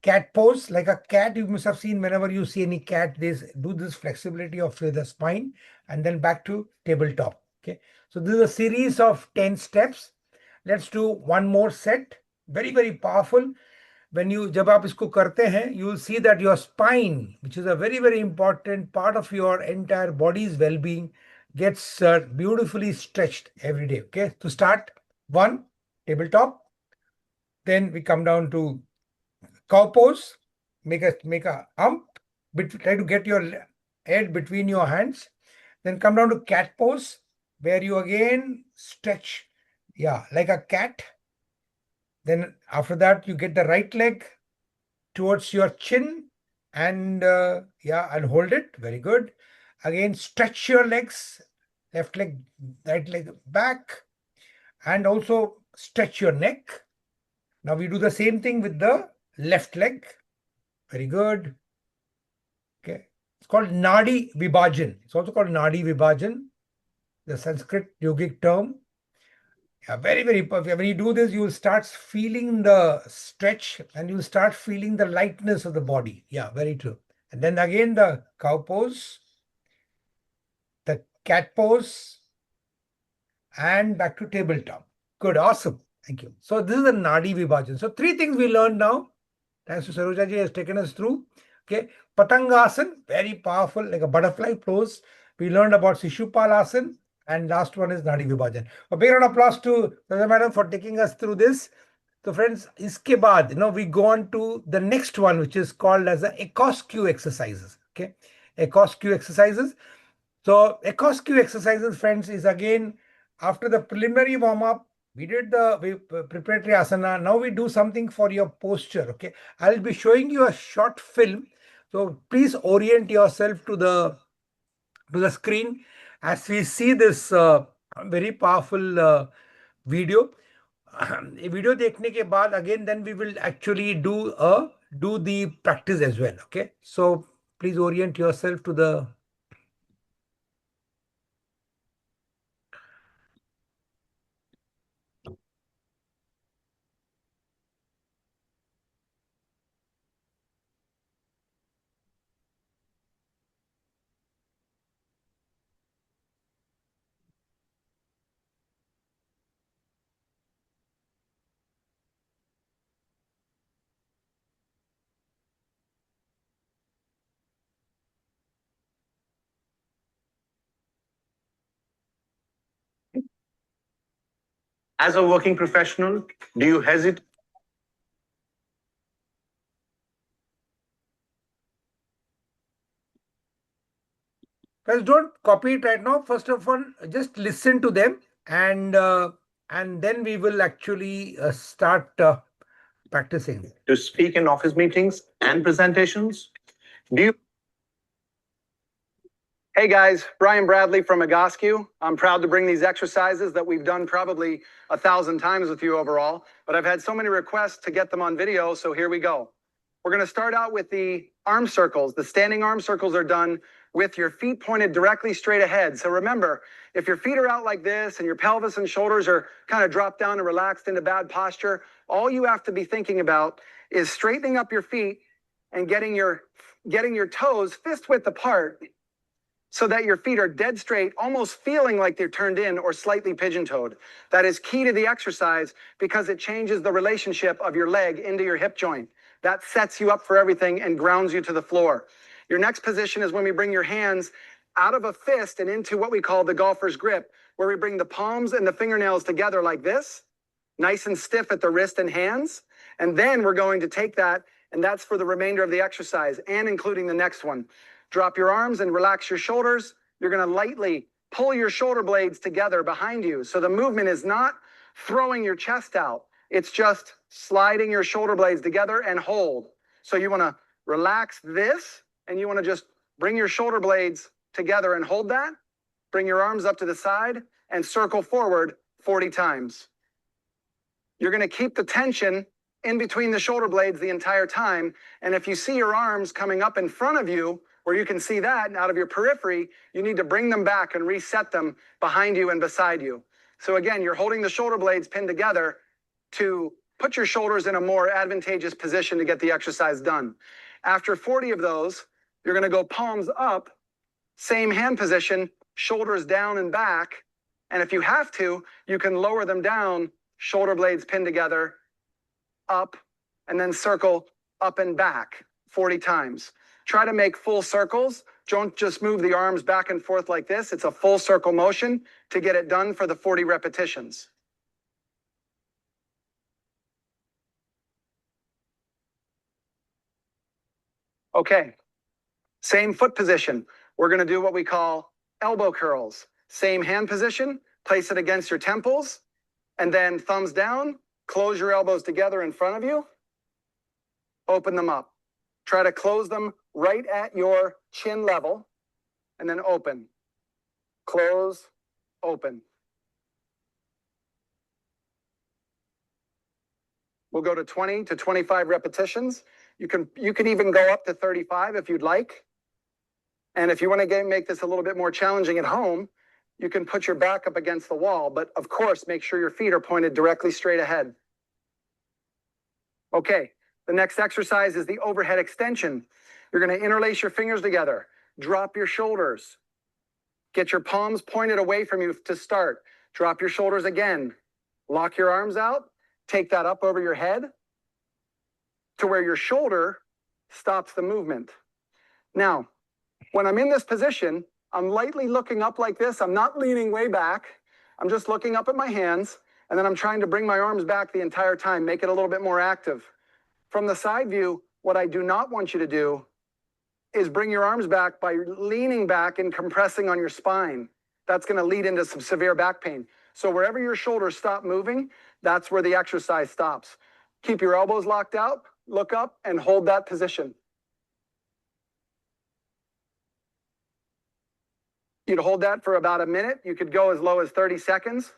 cat pose like a cat. You must have seen whenever you see any cat, they do this flexibility of the spine and then back to tabletop. Okay, so this is a series of 10 steps. Let's do one more set. Very, very powerful. When you जब आप इसको करते हैं, you will see that your spine, which is a very, very important part of your entire body's well-being, gets beautifully stretched every day. Okay, to start, one, tabletop. Then we come down to cow pose, make a hump, try to get your head between your hands. Then come down to cat pose, where you again stretch, like a cat. Then after that, you get the right leg towards your chin and and hold it. Very good. Again, stretch your legs, left leg, right leg back, and also stretch your neck. Now we do the same thing with the left leg. Very good. Okay. It's called Nadi Vibhajan. It's also called Nadi Vibhajan, the Sanskrit yogic term. Yeah, very, very perfect. When you do this, you will start feeling the stretch and you'll start feeling the lightness of the body. Yeah, very true. And then again, the cow pose, the cat pose, and back to tabletop. Good, awesome. Thank you. So this is the Nadi Vibhajan. So 3 things we learned now. Thanks to Sarojaji has taken us through. Okay, Patangasan, very powerful, like a butterfly pose. We learned about Sishupalasana, and last one is Nadi Vibhajan. A big round of applause to Saroja Madam for taking us through this. So friends, iske baad, we go on to the next one, which is called as the ECOSQ exercises. Okay, ECOSQ exercises. So ECOSQ exercises, friends, is again after the preliminary warm-up. We did the preparatory asana. Now we do something for your posture. Okay, I'll be showing you a short film. So please orient yourself to the screen as we see this very powerful video. Video देखने के बाद again, then we will actually do the practice as well. Okay, so please orient yourself to the. As a working professional, do you hesitate? Guys, don't copy it right now. First of all, just listen to them, and then we will actually start practicing. To speak in office meetings and presentations? Do you Hey guys, Brian Bradley from Egoscue. I'm proud to bring these exercises that we've done probably 1,000 times with you overall, but I've had so many requests to get them on video, so here we go. We're going to start out with the arm circles. The standing arm circles are done with your feet pointed directly straight ahead. So remember, if your feet are out like this and your pelvis and shoulders are kind of dropped down and relaxed into bad posture, all you have to be thinking about is straightening up your feet and getting your toes fist width apart so that your feet are dead straight, almost feeling like they're turned in or slightly pigeon-toed. That is key to the exercise because it changes the relationship of your leg into your hip joint. That sets you up for everything and grounds you to the floor. Your next position is when we bring your hands out of a fist and into what we call the golfer's grip, where we bring the palms and the fingernails together like this, nice and stiff at the wrist and hands. And then we're going to take that, and that's for the remainder of the exercise and including the next one. Drop your arms and relax your shoulders. You're going to lightly pull your shoulder blades together behind you. So the movement is not throwing your chest out. It's just sliding your shoulder blades together and hold. So you want to relax this, and you want to just bring your shoulder blades together and hold that. Bring your arms up to the side and circle forward 40 times. You're going to keep the tension in between the shoulder blades the entire time. And if you see your arms coming up in front of you, where you can see that out of your periphery, you need to bring them back and reset them behind you and beside you. So again, you're holding the shoulder blades pinned together to put your shoulders in a more advantageous position to get the exercise done. After 40 of those, you're going to go palms up, same hand position, shoulders down and back. And if you have to, you can lower them down, shoulder blades pinned together, up, and then circle up and back 40 times. Try to make full circles. Don't just move the arms back and forth like this. It's a full circle motion to get it done for the 40 repetitions. Okay, same foot position. We're going to do what we call elbow curls. Same hand position, place it against your temples, and then thumbs down, close your elbows together in front of you, open them up. Try to close them right at your chin level, and then open. Close, open. We'll go to 20 to 25 repetitions. You can even go up to 35 if you'd like. And if you want to make this a little bit more challenging at home, you can put your back up against the wall, but of course, make sure your feet are pointed directly straight ahead. Okay, the next exercise is the overhead extension. You're going to interlace your fingers together, drop your shoulders, get your palms pointed away from you to start. Drop your shoulders again, lock your arms out, take that up over your head to where your shoulder stops the movement. Now, when I'm in this position, I'm lightly looking up like this. I'm not leaning way back. I'm just looking up at my hands, and then I'm trying to bring my arms back the entire time, make it a little bit more active. From the side view, what I do not want you to do is bring your arms back by leaning back and compressing on your spine. That's going to lead into some severe back pain. So wherever your shoulders stop moving, that's where the exercise stops. Keep your elbows locked out, look up, and hold that position. You'd hold that for about a minute. You could go as low as 30 seconds.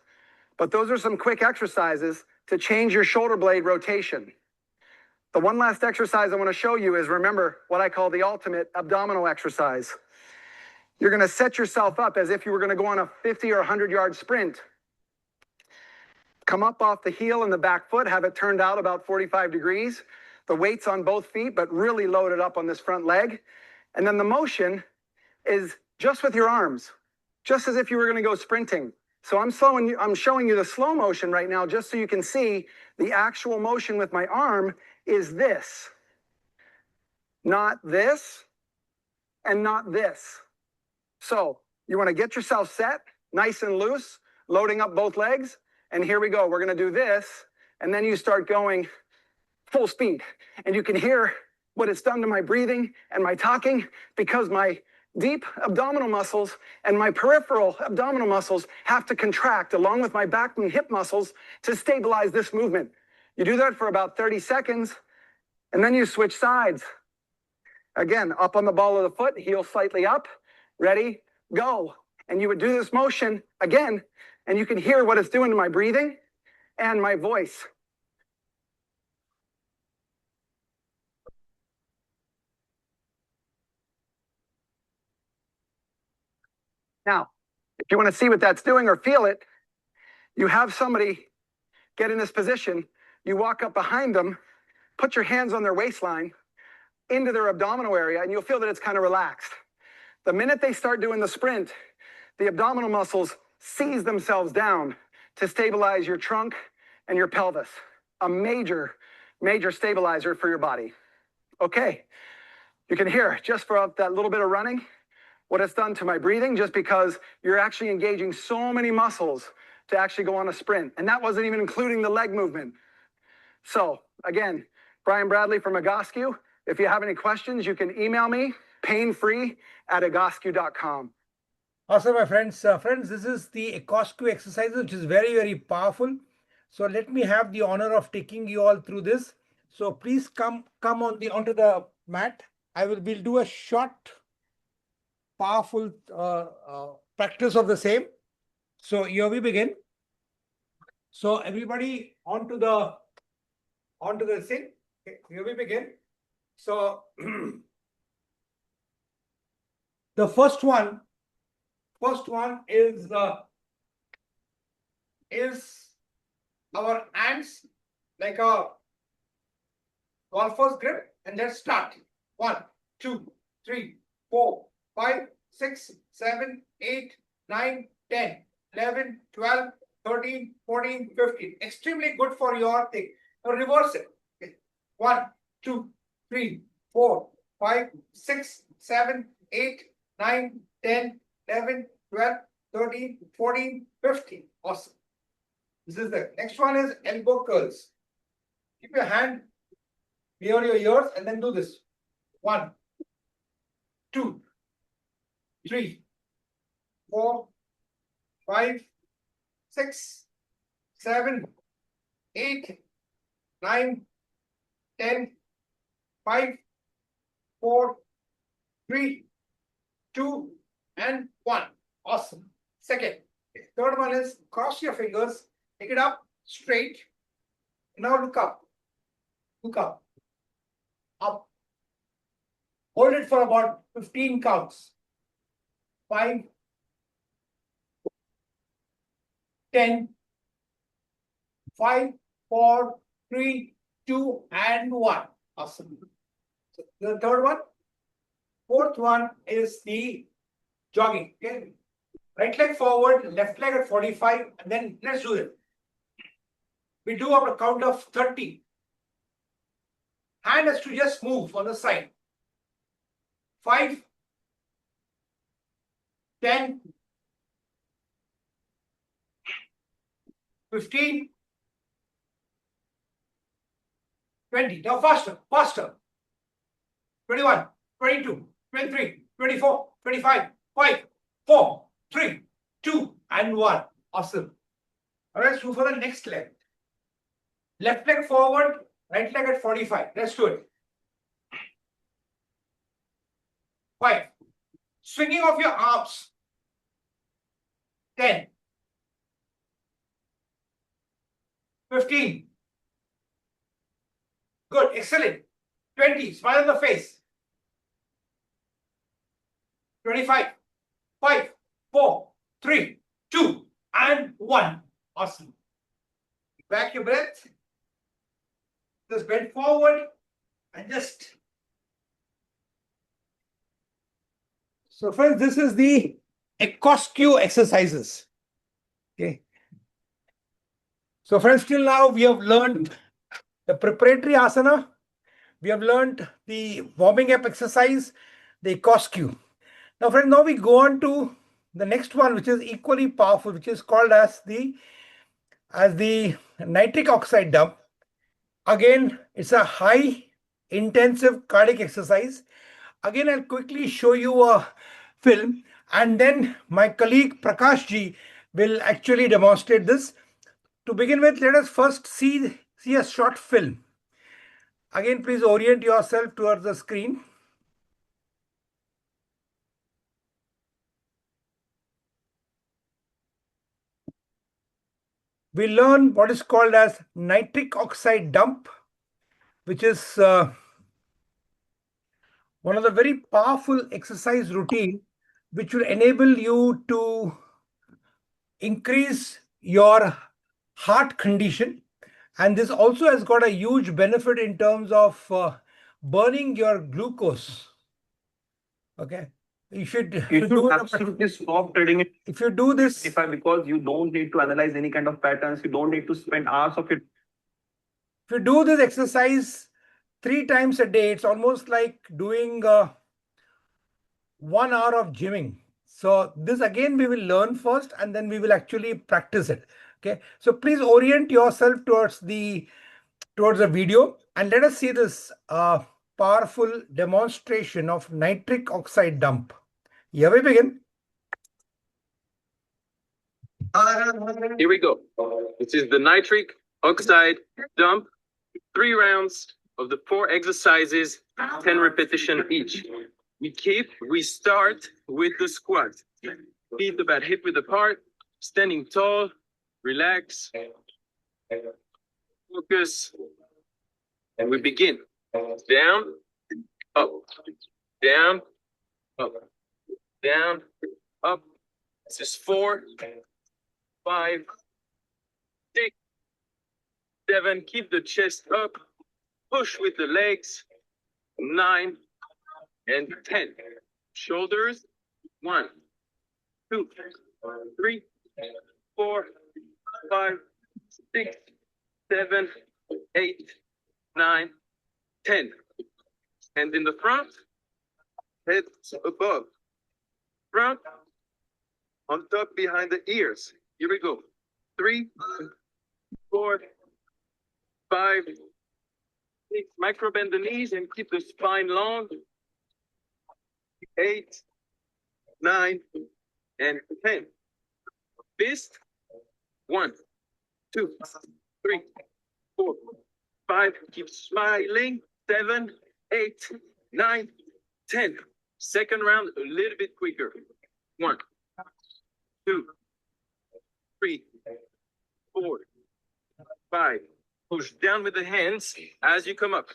But those are some quick exercises to change your shoulder blade rotation. The one last exercise I want to show you is, remember, what I call the ultimate abdominal exercise. You're going to set yourself up as if you were going to go on a 50 or 100-yard sprint. Come up off the heel and the back foot, have it turned out about 45 degrees. The weight's on both feet, but really loaded up on this front leg. And then the motion is just with your arms, just as if you were going to go sprinting. So I'm showing you the slow motion right now, just so you can see the actual motion with my arm is this. Not this, and not this. So you want to get yourself set, nice and loose, loading up both legs. And here we go. We're going to do this. And then you start going full speed. And you can hear what it's done to my breathing and my talking, because my deep abdominal muscles and my peripheral abdominal muscles have to contract along with my back and hip muscles to stabilize this movement. You do that for about 30 seconds, and then you switch sides. Again, up on the ball of the foot, heel slightly up. Ready? go. And you would do this motion again, and you can hear what it's doing to my breathing and my voice. Now, if you want to see what that's doing or feel it, you have somebody get in this position, you walk up behind them, put your hands on their waistline into their abdominal area, and you'll feel that it's kind of relaxed. The minute they start doing the sprint, the abdominal muscles seize themselves down to stabilize your trunk and your pelvis. A major, major stabilizer for your body. Okay, you can hear just for that little bit of running, what it's done to my breathing, just because you're actually engaging so many muscles to actually go on a sprint. And that wasn't even including the leg movement. So again, Brian Bradley from Egoscue. If you have any questions, you can email me, painfree@egoscue.com. Awesome, my friends. Friends, this is the Egoscue exercise, which is very, very powerful. So let me have the honor of taking you all through this. So please come onto the mat. We'll do a short, powerful practice of the same. So here we begin. So everybody onto the thing. Okay, here we begin. So the first one is our hands like a golfer's grip, and let's start. 1, 2, 3, 4, 5, 6, 7, 8, 9, 10, 11, 12, 13, 14, 15. Extremely good for your thing. Now reverse it. Okay. 1, 2, 3, 4, 5, 6, 7, 8, 9, 10, 11, 12, 13, 14, 15. Awesome. This is the next one is elbow curls. Keep your hand near your ears and then do this. 1, 2, 3, 4, 5, 6, 7, 8, 9, 10, 5, 4, 3, 2, and 1. Awesome. Second. Third one is cross your fingers, take it up straight. Now look up. Look up. Up. Hold it for about 15 counts. 5, 10, 5, 4, 3, 2, and 1. Awesome. So the third one. Fourth one is the jogging. Okay. Right leg forward, left leg at 45, and then let's do it. We do up a count of 30. Hand has to just move on the side. 5, 10, 15, 20. Now faster, faster. 21, 22, 23, 24, 25, 5, 4, 3, 2, and 1. Awesome. All right, let's do for the next leg. Left leg forward, right leg at 45. Let's do it. 5. Swinging of your arms. 10. 15. Good, excellent. 20. Smile on the face. 25. 5, 4, 3, 2, and 1. Awesome. Back your breath. Just bend forward and just. So friends, this is the Egoscue exercises. Okay. So friends, till now we have learned the preparatory asana. We have learned the warming up exercise, the Egoscue. Now friends, now we go on to the next one, which is equally powerful, which is called as the nitric oxide dump. Again, it's a high intensive cardiac exercise. Again, I'll quickly show you a film, and then my colleague Prakash ji will actually demonstrate this. To begin with, let us first see a short film. Again, please orient yourself towards the screen. we learn what is called as nitric oxide dump, which is one of the very powerful exercise routine, which will enable you to increase your heart condition. And this also has got a huge benefit in terms of burning your glucose. Okay. You should absolutely stop trading it if you do this, because you don't need to analyze any kind of patterns. You don't need to spend hours of it. if you do this exercise 3 times a day, it's almost like doing 1 hour of gymming. So this again we will learn first and then we will actually practice it. Okay. So please orient yourself towards the video and let us see this powerful demonstration of nitric oxide dump. Here we begin. Here we go. This is the nitric oxide dump. 3 rounds of the 4 exercises, 10 repetition each. We start with the squat. Feet about hip width apart, standing tall, relax, focus, and we begin. Down, up, down, up, down, up. This is 4, 5, 6, 7. Keep the chest up. Push with the legs. 9 and 10. Shoulders. 1, 2, 3, 4, 5, 6, 7, 8, 9, 10. And in the front, heads above. Front, on top behind the ears. Here we go. 3, 4, 5, 6. Micro bend the knees and keep the spine long. 8, 9, and 10. Fist. 1, 2, 3, 4, 5. Keep smiling. 7, 8, 9, 10. Second round, a little bit quicker. 1, 2, 3, 4, 5. Push down with the hands as you come up.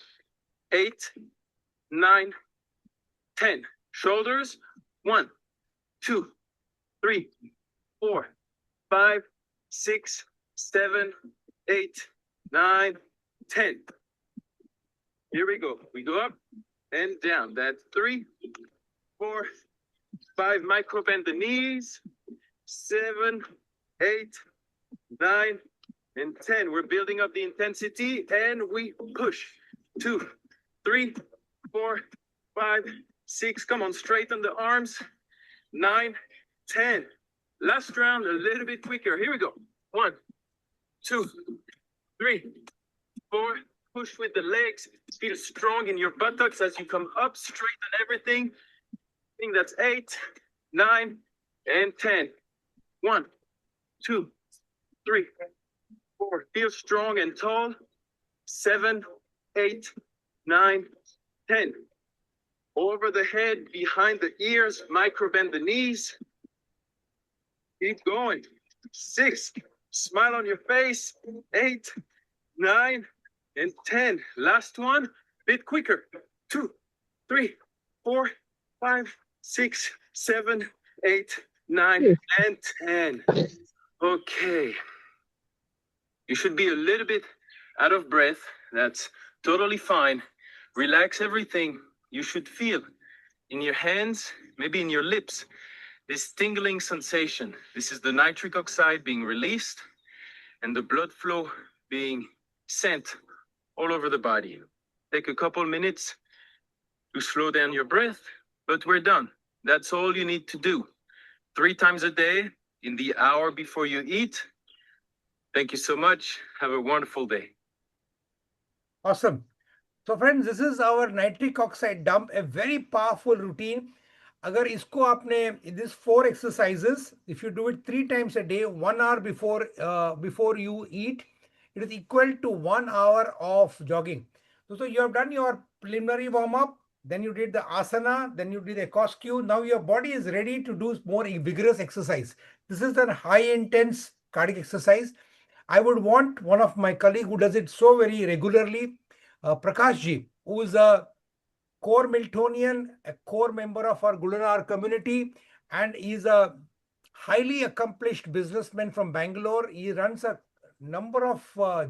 8, 9, 10. Shoulders. 1, 2, 3, 4, 5, 6, 7, 8, 9, 10. Here we go. We go up and down. That's 3, 4, 5. Micro bend the knees. 7, 8, 9, and 10. We're building up the intensity and we push. 2, 3, 4, 5, 6. Come on, straighten the arms. 9, 10. Last round, a little bit quicker. Here we go. 1, 2, 3, 4. Push with the legs. Feel strong in your buttocks as you come up. Straighten everything. I think that's 8, 9, and 10. 1, 2, 3, 4. Feel strong and tall. 7, 8, 9, 10. Over the head, behind the ears, micro bend the knees. Keep going. 6. Smile on your face. 8, 9, and 10. Last one, bit quicker. 2, 3, 4, 5, 6, 7, 8, 9, and 10. Okay. You should be a little bit out of breath. That's totally fine. Relax everything. You should feel in your hands, maybe in your lips, this tingling sensation. This is the nitric oxide being released and the blood flow being sent all over the body. Take a couple minutes to slow down your breath, but we're done. That's all you need to do. 3 times a day in the hour before you eat. Thank you so much. Have a wonderful day. Awesome. So friends, this is our nitric oxide dump, a very powerful routine. अगर इसको आपने this 4 exercises, if you do it 3 times a day, 1 hour before you eat, it is equal to 1 hour of jogging. So you have done your preliminary warm-up, then you did the asana, then you did a cosq. Now your body is ready to do more vigorous exercise. This is a high intense cardiac exercise. I would want one of my colleagues who does it so very regularly, Prakash ji, who is a core Miltonian, a core member of our Gulanar community, and he's a highly accomplished businessman from Bangalore. He runs a number of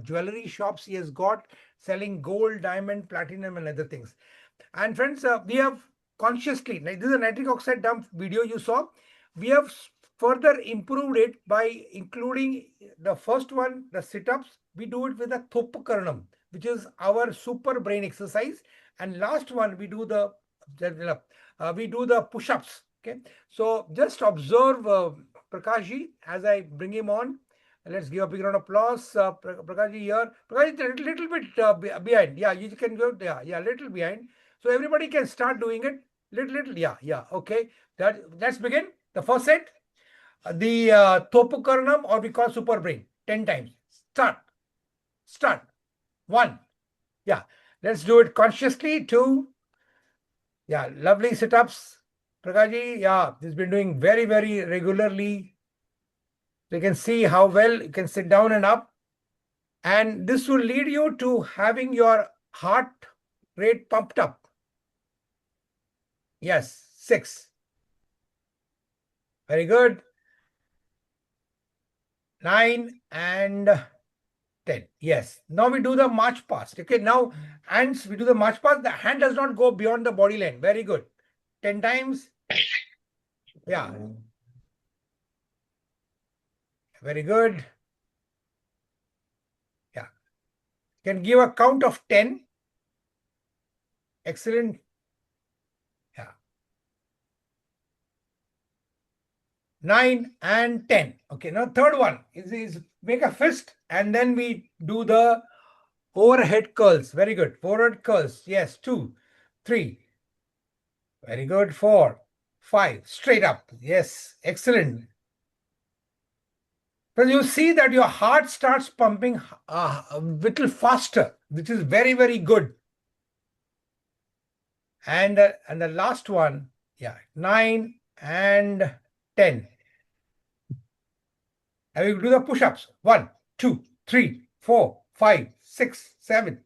jewelry shops he has got, selling gold, diamond, platinum, and other things. And friends, we have consciously, this is a nitric oxide dump video you saw. We have further improved it by including the first one, the sit-ups. We do it with a Thopukarnam, which is our super brain exercise. And last one, we do the push-ups. Okay, so just observe Prakashji as I bring him on. Let's give a big round of applause. Prakashji here. Prakashji, a little bit behind. Yeah, you can go. Yeah, little behind. So everybody can start doing it. Little. Yeah. Okay. Let's begin. The first set, the Thopukarnam, or we call super brain, 10 times. Start. 1. Yeah. Let's do it consciously. 2. Yeah. Lovely sit-ups. Prakashji, yeah, he's been doing very, very regularly. You can see how well you can sit down and up. And this will lead you to having your heart rate pumped up. Yes, 6. Very good. 9 and 10. Yes. Now we do the march past. Okay. Now hands, we do the march past. The hand does not go beyond the body line. Very good. 10 times. Yeah. Very good. Yeah. Can give a count of 10. Excellent. Yeah. 9 and 10. Okay. Now third one is make a fist and then we do the overhead curls. Very good. Forward curls. Yes. 2, 3. Very good. 4, 5. Straight up. Yes. Excellent. So you see that your heart starts pumping a little faster, which is very, very good. And the last one, yeah, 9 and 10. And we do the push-ups. 1, 2, 3, 4, 5, 6, 7.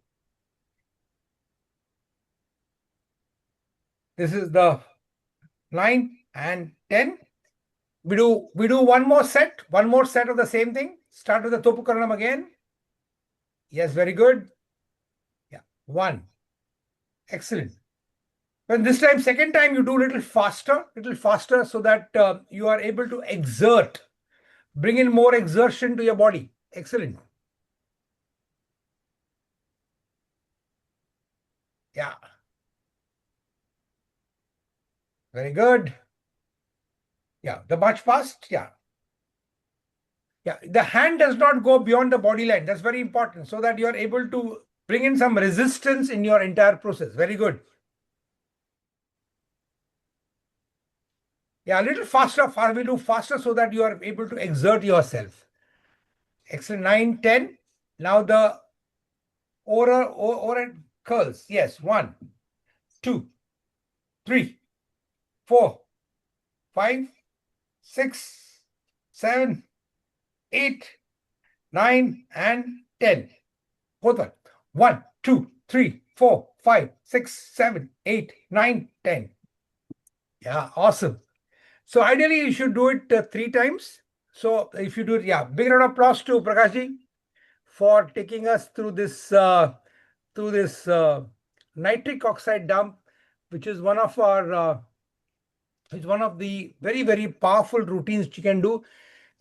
This is the 9 and 10. We do one more set of the same thing. Start with the Thopukarnam again. Yes, very good. Yeah, 1. Excellent. And this time, second time, you do a little faster so that you are able to exert, bring in more exertion to your body. Excellent. Yeah. Very good. Yeah, the march past. Yeah. The hand does not go beyond the body line. That's very important so that you are able to bring in some resistance in your entire process. Very good. Yeah, a little faster. We do faster so that you are able to exert yourself. Excellent. 9, 10. Now the oral curls. Yes. 1, 2, 3, 4, 5, 6, 7, 8, 9, and 10. Both one. 1, 2, 3, 4, 5, 6, 7, 8, 9, 10. Yeah, awesome. So ideally, you should do it 3 times. So if you do it, yeah, big round of applause to Prakashji for taking us through this nitric oxide dump, which is one of our it's one of the very, very powerful routines you can do.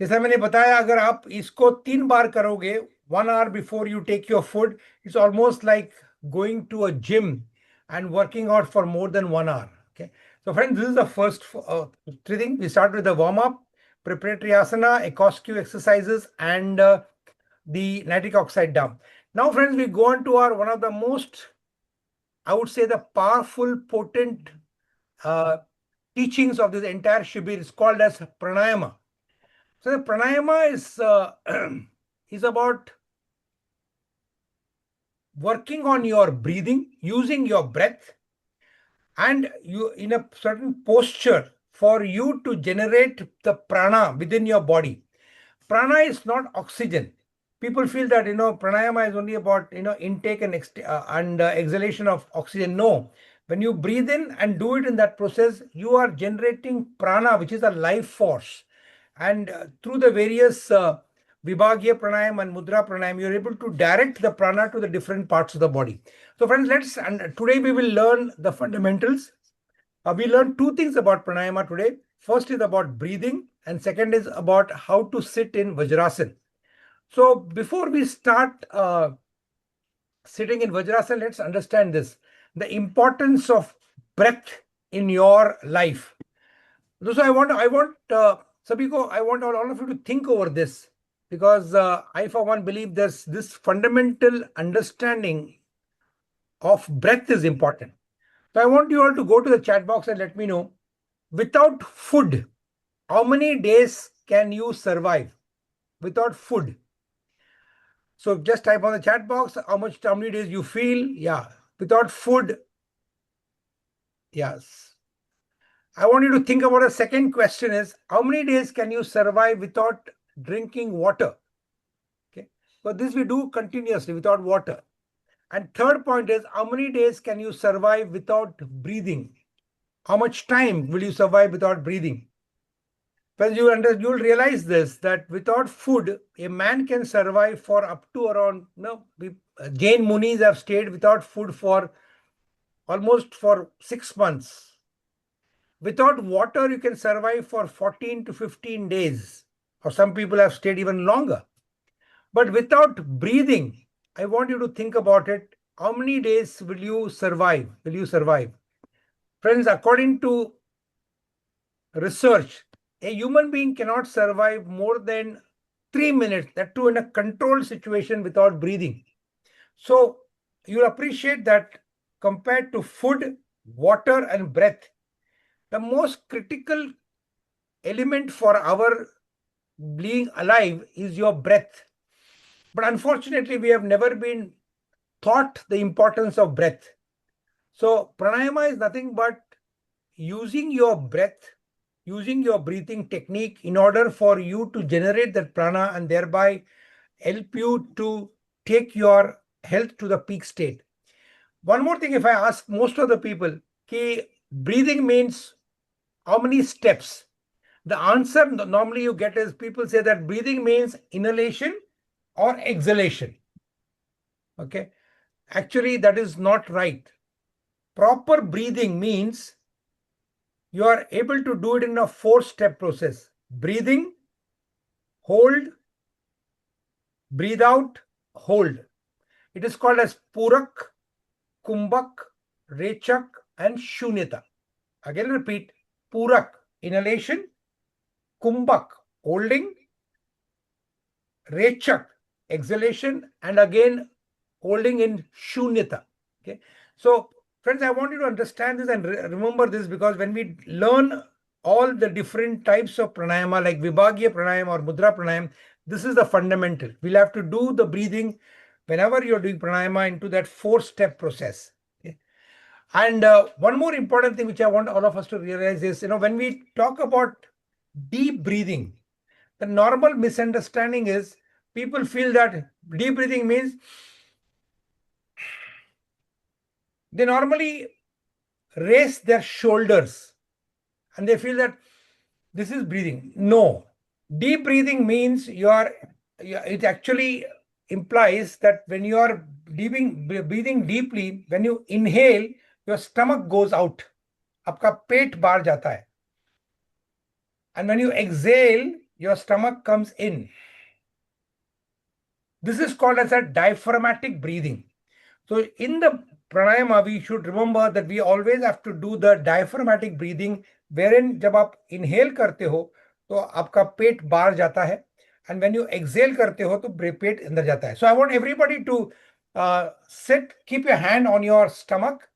जैसा मैंने बताया, अगर आप इसको 3 बार करोगे, 1 hour before you take your food, it's almost like going to a gym and working out for more than 1 hour. Okay. So friends, this is the first 3 things. We start with the warm-up, preparatory asana, ECOSQ exercises, and the nitric oxide dump. Now, friends, we go on to our one of the most, I would say, the powerful, potent teachings of this entire Shibir. Is called as pranayama. So the pranayama is about working on your breathing, using your breath, and you in a certain posture for you to generate the prana within your body. Prana is not oxygen. People feel that, pranayama is only about, intake and exhalation of oxygen. No. When you breathe in and do it in that process, you are generating prana, which is a life force. And through the various Vibhagya pranayam and mudra pranayam, you're able to direct the prana to the different parts of the body. So friends, today we will learn the fundamentals. We learned two things about pranayama today. First is about breathing, and second is about how to sit in Vajrasana. So before we start sitting in Vajrasana, let's understand this. The importance of breath in your life. So I want Sabiko, I want all of you to think over this, because I for one believe there's this fundamental understanding of breath is important. So I want you all to go to the chat box and let me know, without food, how many days can you survive without food? So just type on the chat box how many days you feel. Yeah, without food. Yes. I want you to think about a second question is, how many days can you survive without drinking water? Okay. So this we do continuously without water. And third point is, how many days can you survive without breathing? How much time will you survive without breathing? Well, you'll realize this, that without food, a man can survive for up to around, Jain Munis have stayed without food for almost for 6 months. Without water, you can survive for 14 to 15 days. Or some people have stayed even longer. But without breathing, I want you to think about it. How many days will you survive? Friends, according to research, a human being cannot survive more than 3 minutes, that too in a controlled situation without breathing. So you'll appreciate that compared to food, water, and breath, the most critical element for our being alive is your breath. But unfortunately, we have never been taught the importance of breath. So pranayama is nothing but using your breath, using your breathing technique in order for you to generate that prana and thereby help you to take your health to the peak state. One more thing, if I ask most of the people, breathing means how many steps? The answer normally you get is, people say that breathing means inhalation or exhalation. Okay. Actually, that is not right. Proper breathing means you are able to do it in a 4-step process. Breathing, hold, breathe out, hold. It is called as Purak, Kumbhak, Rechak, and Shunyata. Again repeat, Purak, inhalation, Kumbhak, holding, Rechak, exhalation, and again holding in Shunyata. Okay. So friends, I want you to understand this and remember this, because when we learn all the different types of pranayama like Vibhagya pranayam or mudra pranayam, this is the fundamental. We'll have to do the breathing whenever you're doing pranayama into that 4-step process. Okay. And one more important thing which I want all of us to realize is, when we talk about deep breathing, the normal misunderstanding is people feel that deep breathing means they normally raise their shoulders and they feel that this is breathing. No, deep breathing means it actually implies that when you are breathing deeply, when you inhale, your stomach goes out. आपका पेट बाहर जाता है. And when you exhale, your stomach comes in. This is called as a diaphragmatic breathing. So in the pranayama, we should remember that we always have to do the diaphragmatic breathing, wherein जब आप inhale करते हो तो आपका पेट बाहर जाता है, and when you exhale करते हो तो पेट अंदर जाता है. So I want everybody to sit, keep your hand on your stomach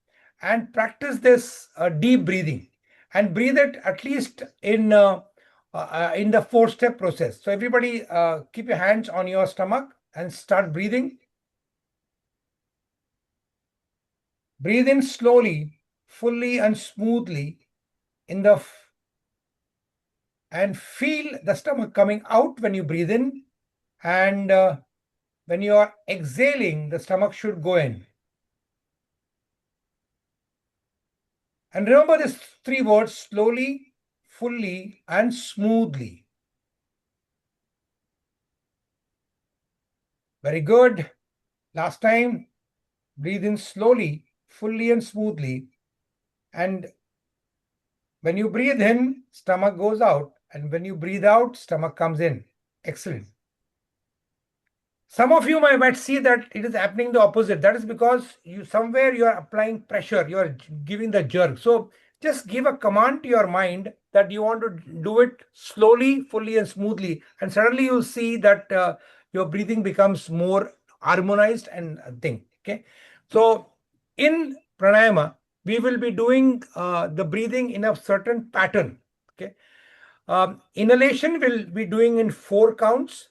and practice this deep breathing, and breathe it at least in the 4-step process. So everybody keep your hands on your stomach and start breathing. Breathe in slowly, fully and smoothly and feel the stomach coming out when you breathe in, and when you are exhaling, the stomach should go in. And remember these three words: slowly, fully, and smoothly. Very good. Last time, breathe in slowly, fully, and smoothly. And when you breathe in, stomach goes out. And when you breathe out, stomach comes in. Excellent. Some of you might see that it is happening the opposite. That is because somewhere you are applying pressure, you are giving the jerk. So just give a command to your mind that you want to do it slowly, fully, and smoothly. And suddenly you'll see that your breathing becomes more harmonized and thing. Okay. So in pranayama, we will be doing the breathing in a certain pattern. Okay. Inhalation will be doing in 4 counts.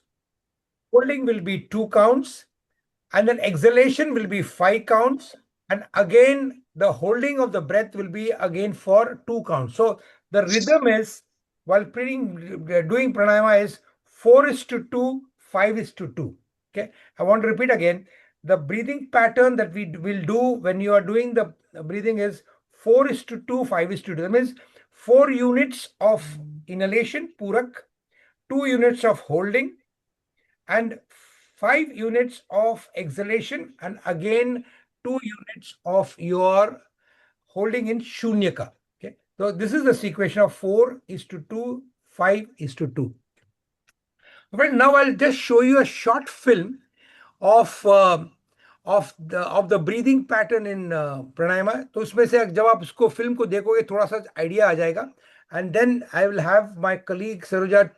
Holding will be 2 counts, and then exhalation will be 5 counts, and again the holding of the breath will be again for 2 counts. So the rhythm is, while doing pranayama, is 4:2, 5:2. Okay, I want to repeat again. The breathing pattern that we will do when you are doing the breathing is 4:2, 5:2. That means 4 units of inhalation, purak, 2 units of holding, and 5 units of exhalation, and again 2 units of your holding in shunyaka. Okay, so this is the sequence of 4:2, 5:2. Well, now I'll just show you a short film of the breathing pattern in pranayama. तो उसमें से जब आप उसको film को देखोगे थोड़ा सा आइडिया आ जाएगा. And then I will have my colleague Saroja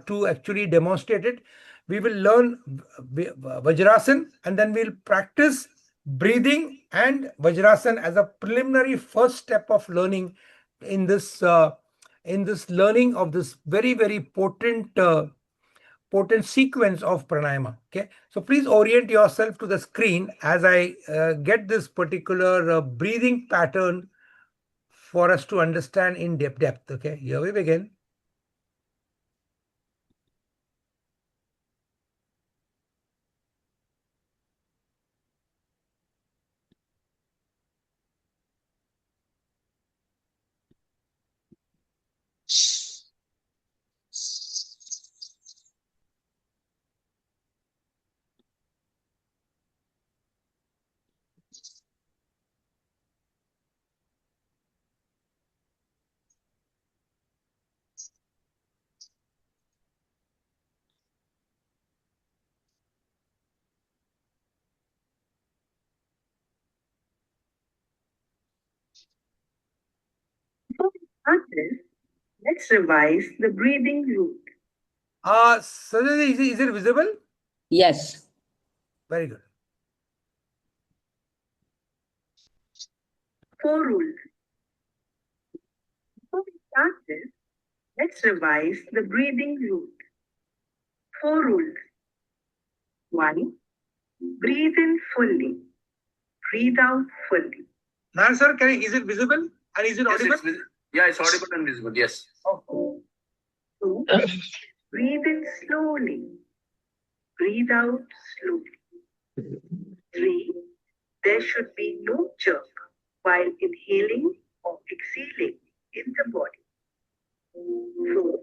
to actually demonstrate it. We will learn Vajrasan, and then we'll practice breathing and Vajrasan as a preliminary first step of learning in this learning of this very, very potent sequence of pranayama. Okay, so please orient yourself to the screen as I get this particular breathing pattern for us to understand in depth. Okay, here we begin. Let's revise the breathing route. Sajid, is it visible? Yes. Very good. 4 rules. Before we start this, let's revise the breathing route. 4 rules. 1. Breathe in fully. Breathe out fully. Now, sir, is it visible and is it audible? Yeah, it's audible and visible. Yes. Okay. 2. Breathe in slowly. Breathe out slowly. 3. There should be no jerk while inhaling or exhaling in the body. 4.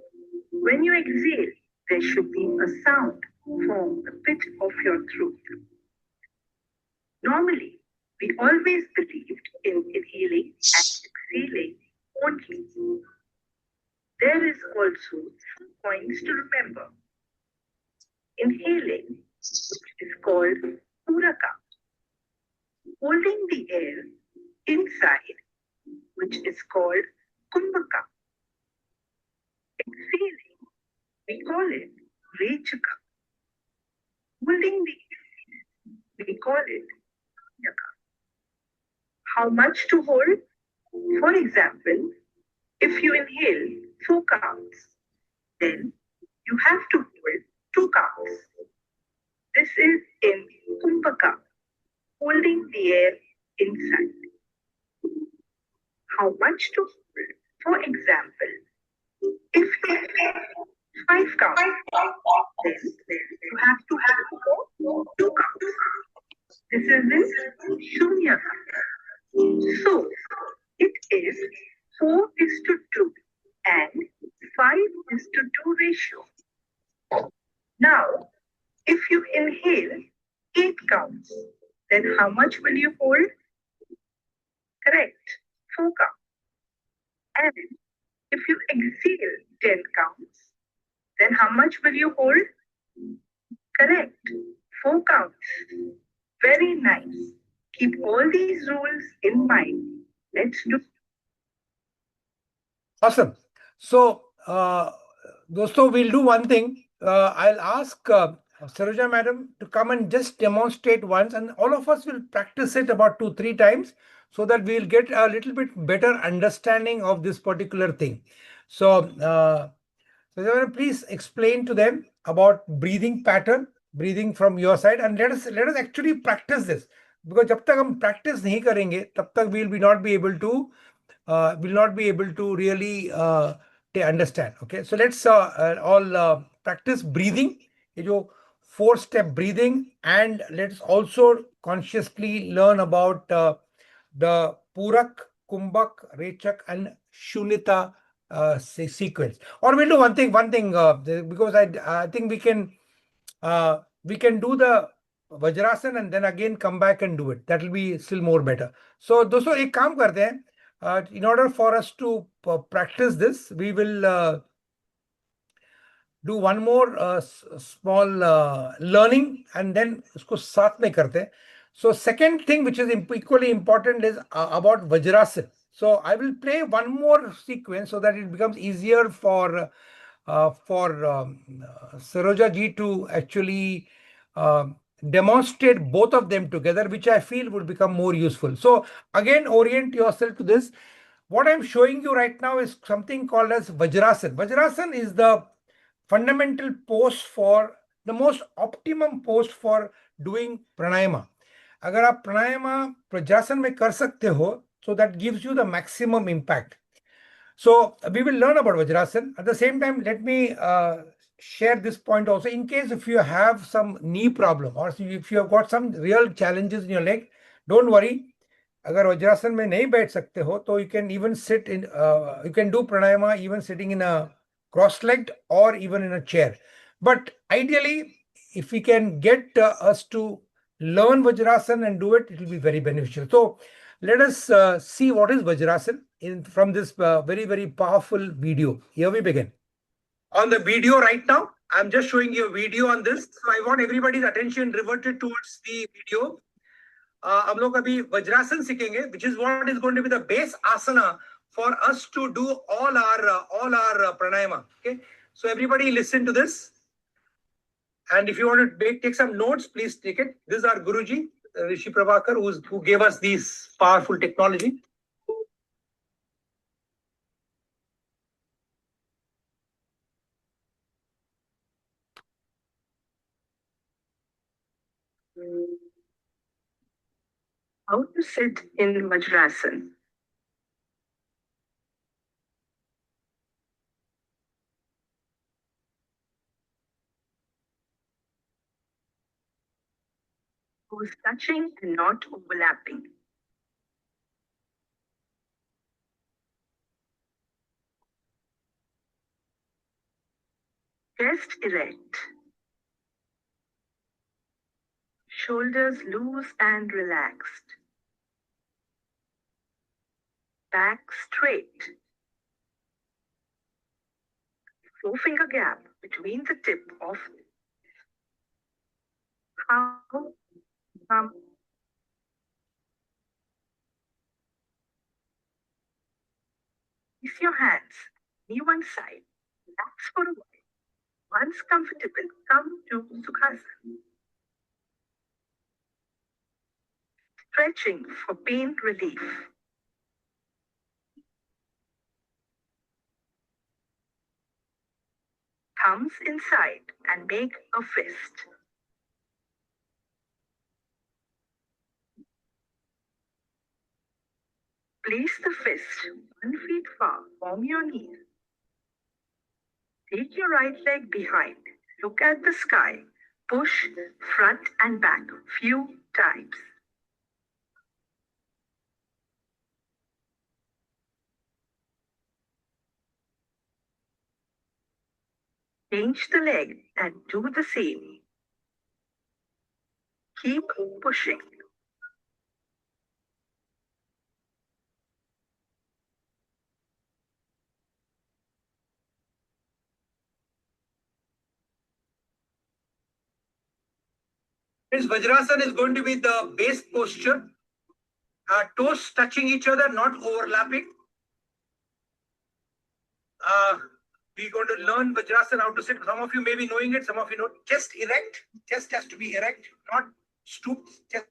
When you exhale, there should be a sound from the pit of your throat. Normally, we always believed in inhaling and exhaling only. There is also some points to remember. Inhaling, which is called puraka. Holding the air inside, which is called kumbhaka. Exhaling, we call it rechaka. Holding the air, we call it yaka. How much to hold? For example, if you inhale 4 counts, then you have to hold 2 counts. This is in kumbhaka, holding the air inside. How much to hold? For example, if you inhale 5 counts, then you have to hold How much will you hold? Correct. 4 counts. And if you exhale 10 counts, then how much will you hold? Correct. 4 counts. Very nice. Keep all these rules in mind. Let's do. Awesome. So, dosto, we'll do one thing. I'll ask Saroja madam to come and just demonstrate once, and all of us will practice it about 2-3 times so that we'll get a little bit better understanding of this particular thing. So, Saroja madam, please explain to them about breathing pattern, breathing from your side, and let us actually practice this, because जब तक हम practice नहीं करेंगे तब तक will not be able to really understand. Okay, so let's all practice breathing. ये जो 4-step breathing, and let's also consciously learn about the Purak, Kumbhak, Rechak, and Shunita sequence. Or we'll do one thing, because I think we can do the Vajrasan and then again come back and do it. That will be still more better. So दोस्तों एक काम करते हैं, in order for us to practice this, we will do one more small learning, and then उसको साथ में करते हैं. So second thing which is equally important is about Vajrasan. So I will play one more sequence so that it becomes easier for Saroja ji to actually demonstrate both of them together, which I feel would become more useful. So again, orient yourself to this. What I'm showing you right now is something called as Vajrasan. Vajrasan is the fundamental pose for the most optimum pose for doing pranayama. अगर आप प्राणायाम वज्रासन में कर सकते हो, so that gives you the maximum impact. So we will learn about Vajrasan. At the same time, let me share this point also. In case if you have some knee problem, or if you have got some real challenges in your leg, don't worry. अगर वज्रासन में नहीं बैठ सकते हो, तो you can even sit in, you can do pranayama even sitting in a cross-legged or even in a chair. But ideally, if we can get us to learn Vajrasan and do it, it will be very beneficial. So let us see what is Vajrasan from this very, very powerful video. Here we begin. On the video right now, I'm just showing you a video on this. So I want everybody's attention reverted towards the video. हम लोग अभी वज्रासन सीखेंगे, which is what is going to be the base asana for us to do all our pranayama. Okay, so everybody listen to this, and if you want to take some notes, please take it. This is our Guruji, Rishi Prabhakar, who gave us these powerful technology. How to sit in Vajrasan. Toes touching and not overlapping. Chest erect. Shoulders loose and relaxed. Back straight. Four-finger gap between the tip of thumb. Place your hands knee one side. Relax for a while. Once comfortable, come to Sukhasana. Stretching for pain relief. Thumbs inside and make a fist. Place the fist 1 feet far from your knees. Take your right leg behind. Look at the sky. Push front and back few times. Change the leg and do the same. Keep pushing. This Vajrasana is going to be the base posture. Toes touching each other, not overlapping. We're going to learn Vajrasana, how to sit. Some of you may be knowing it, some of you know. Chest erect. Chest has to be erect, not stooped. Chest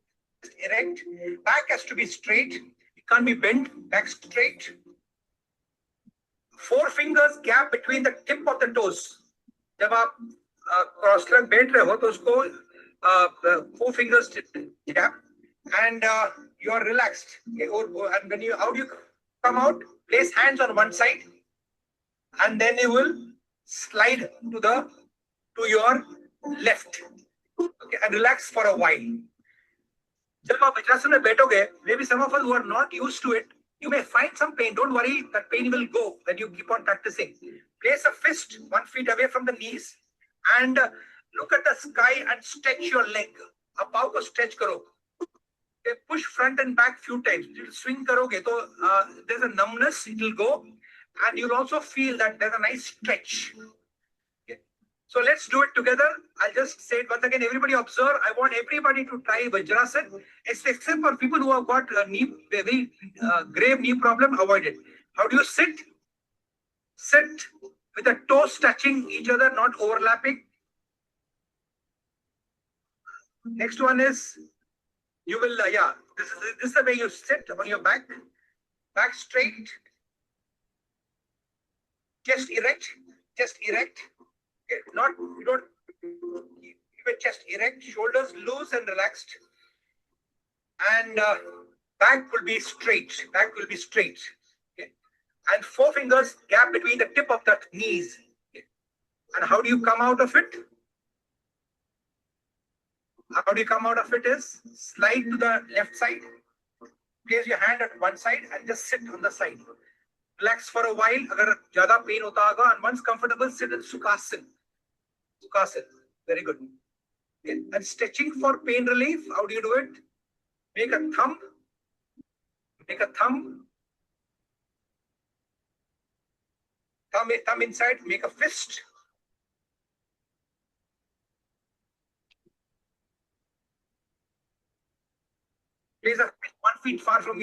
erect. Back has to be straight. It can't be bent. Back straight. 4 fingers gap between the tip of the toes. जब आप cross leg बैठ रहे हो तो उसको 4 fingers gap and you are relaxed. Okay, and when how do you come out? Place hands on one side and then you will slide to your left. Okay, and relax for a while. जब आप वज्रासन में बैठोगे, maybe some of us who are not used to it, you may find some pain. Don't worry, that pain will go when you keep on practicing. Place a fist 1 feet away from the knees and look at the sky and stretch your leg. आप पाँव को stretch करो. Okay, push front and back few times. You swing करोगे तो there's a numbness. It will go, and you'll also feel that there's a nice stretch. Okay. So let's do it together. I'll just say it once again. Everybody observe. I want everybody to try Vajrasana, except for people who have got very grave knee problem. Avoid it. How do you sit? Sit with the toes touching each other, not overlapping. Next one is you will this is the way you sit on your back straight, chest erect. Okay, you don't keep your chest erect, shoulders loose and relaxed, and back will be straight. Okay. And 4 fingers gap between the tip of the knees. Okay. And how do you come out of it? How do you come out of it is slide to the left side, place your hand at one side and just sit on the side. Relax for a while. Agar zyada pain hota hoga, and once comfortable, sit in Sukhasana. Very good. Okay. And stretching for pain relief, how do you do it? Make a thumb. Thumb inside, make a fist. Place a 1 feet far from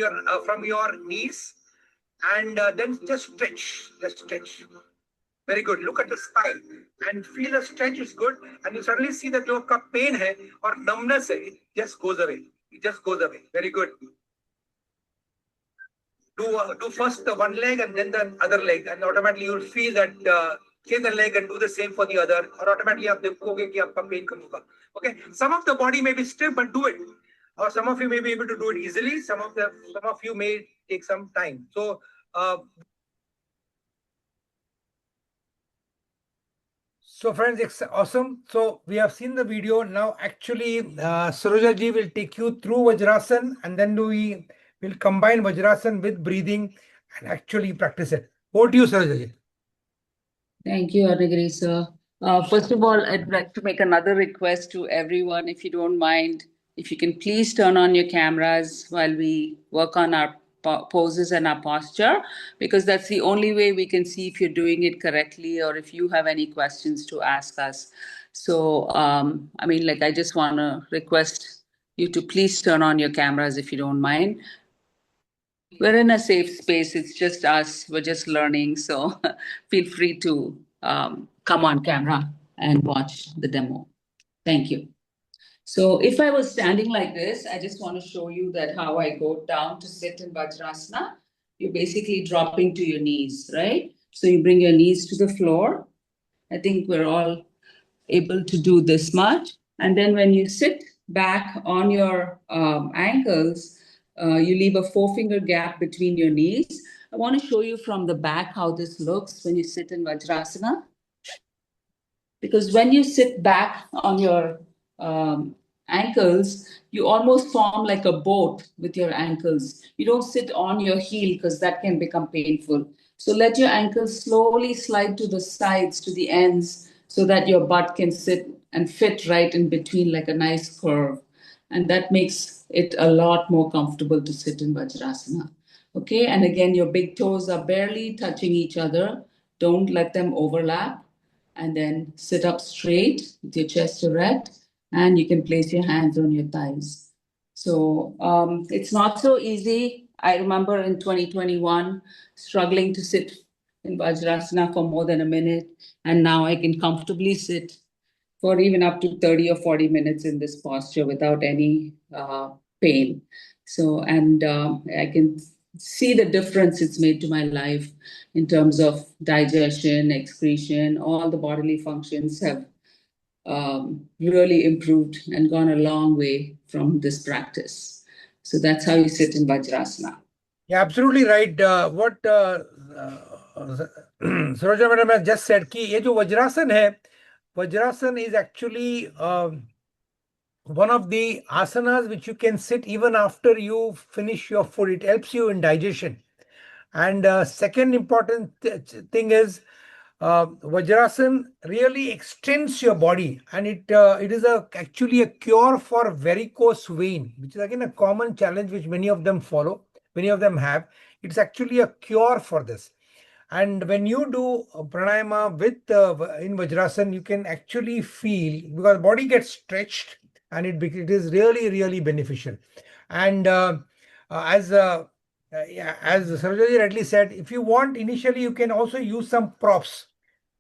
your knees, and then just stretch. Very good. Look at the spine and feel the stretch is good, and you suddenly see that your pain hai or numbness hai, it just goes away. Very good. Do first the one leg and then the other leg, and automatically you'll feel that change the leg and do the same for the other, or automatically आप देखोगे कि आपका pain कम होगा. Okay. Some of the body may be stiff, but do it. Or some of you may be able to do it easily. Some of you may take some time. So friends, it's awesome. So we have seen the video. Now actually Saroja ji will take you through Vajrasana, and then we will combine Vajrasana with breathing and actually practice it. Over to you, Saroja ji. Thank you, Arunaagiri sir. First of all, I'd like to make another request to everyone, if you don't mind, if you can please turn on your cameras while we work on our poses and our posture, because that's the only way we can see if you're doing it correctly or if you have any questions to ask us. So, I just want to request you to please turn on your cameras if you don't mind. We're in a safe space. It's just us. We're just learning. So feel free to come on camera and watch the demo. Thank you. So if I was standing like this, I just want to show you that how I go down to sit in Vajrasana. You're basically dropping to your knees, right? So you bring your knees to the floor. I think we're all able to do this much. And then when you sit back on your ankles, you leave a 4-finger gap between your knees. I want to show you from the back how this looks when you sit in Vajrasana. Because when you sit back on your ankles, you almost form like a boat with your ankles. You don't sit on your heel because that can become painful. So let your ankles slowly slide to the sides, to the ends, so that your butt can sit and fit right in between like a nice curve. And that makes it a lot more comfortable to sit in Vajrasana. Okay, and again, your big toes are barely touching each other. Don't let them overlap. And then sit up straight with your chest erect and you can place your hands on your thighs. So it's not so easy. I remember in 2021 struggling to sit in Vajrasana for more than a minute, and now I can comfortably sit for even up to 30 or 40 minutes in this posture without any pain. So, and I can see the difference it's made to my life in terms of digestion, excretion, all the bodily functions have really improved and gone a long way from this practice. So that's how you sit in Vajrasana. Yeah, absolutely right. What Saroja madam has just said कि ये जो वज्रासन है, vajrasana is actually one of the asanas which you can sit even after you finish your food. It helps you in digestion. And second important thing is Vajrasan really extends your body, and it is actually a cure for varicose vein, which is again a common challenge which many of them have. It's actually a cure for this. And when you do pranayama with in Vajrasan, you can actually feel, because body gets stretched, and it is really beneficial. And as Sarojaji rightly said, if you want, initially you can also use some props.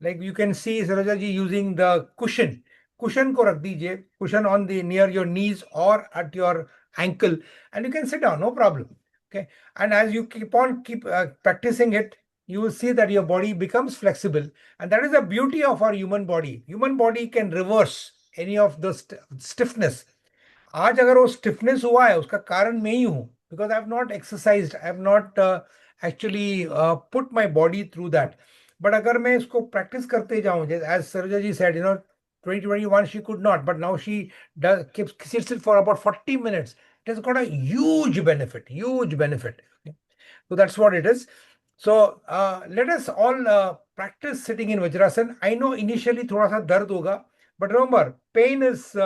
Like you can see Sarojaji using the cushion. Cushion ko rakh dijiye, cushion on the near your knees or at your ankle, and you can sit down, no problem. Okay, and as you keep practicing it, you will see that your body becomes flexible, and that is the beauty of our human body. Human body can reverse any of the stiffness. आज अगर वो stiffness हुआ है उसका कारण मैं ही हूँ, because I have not exercised, I have not actually put my body through that. But अगर मैं इसको प्रैक्टिस करते जाऊं, as Saroja ji said, 2021 she could not, but now she sits it for about 40 minutes. It has got a huge benefit. Okay? So that's what it is. So let us all practice sitting in Vajrasan. I know initially thoda sa dard hoga, but remember, pain is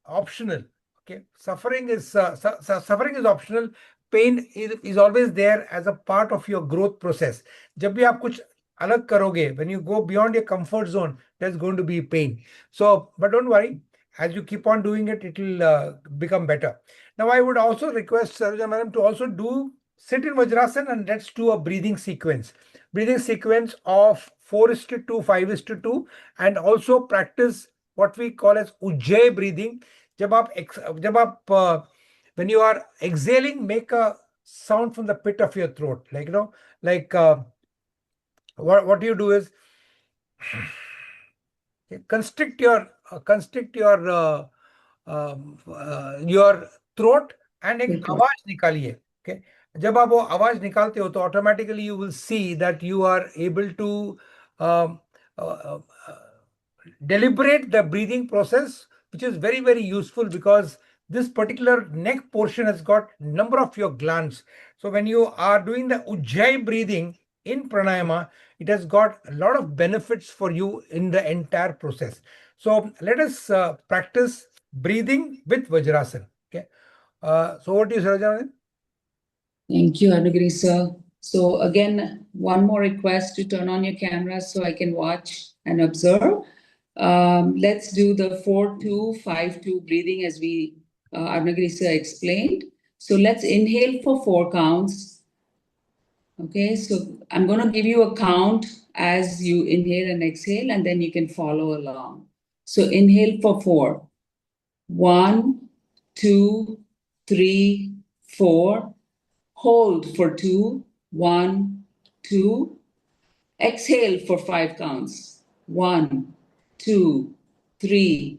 optional. Okay, suffering is optional. Pain is always there as a part of your growth process. जब भी आप कुछ अलग करोगे, when you go beyond your comfort zone, there's going to be pain. So, but don't worry, as you keep on doing it, it will become better. Now, I would also request Saroja madam to also sit in Vajrasan, and let's do a breathing sequence. Breathing sequence of 4:2, 5:2, and also practice what we call as Ujjayi breathing. जब आप when you are exhaling, make a sound from the pit of your throat, what you do is constrict your throat and एक आवाज निकालिए. Okay, जब आप वो आवाज निकालते हो तो automatically you will see that you are able to deliberate the breathing process, which is very useful, because this particular neck portion has got number of your glands. So when you are doing the Ujjayi breathing in pranayama, it has got a lot of benefits for you in the entire process. So let us practice breathing with Vajrasan. Okay. So what do you say, Rajan? Thank you, Arunaagiri sir. So again, one more request to turn on your camera so I can watch and observe. Let's do the 4-2-5-2 breathing as Arunaagiri sir explained. So let's inhale for 4 counts. Okay, so I'm going to give you a count as you inhale and exhale, and then you can follow along. So inhale for 4. 1, 2, 3, 4. Hold for 2. 1, 2. Exhale for 5 counts. 1, 2, 3,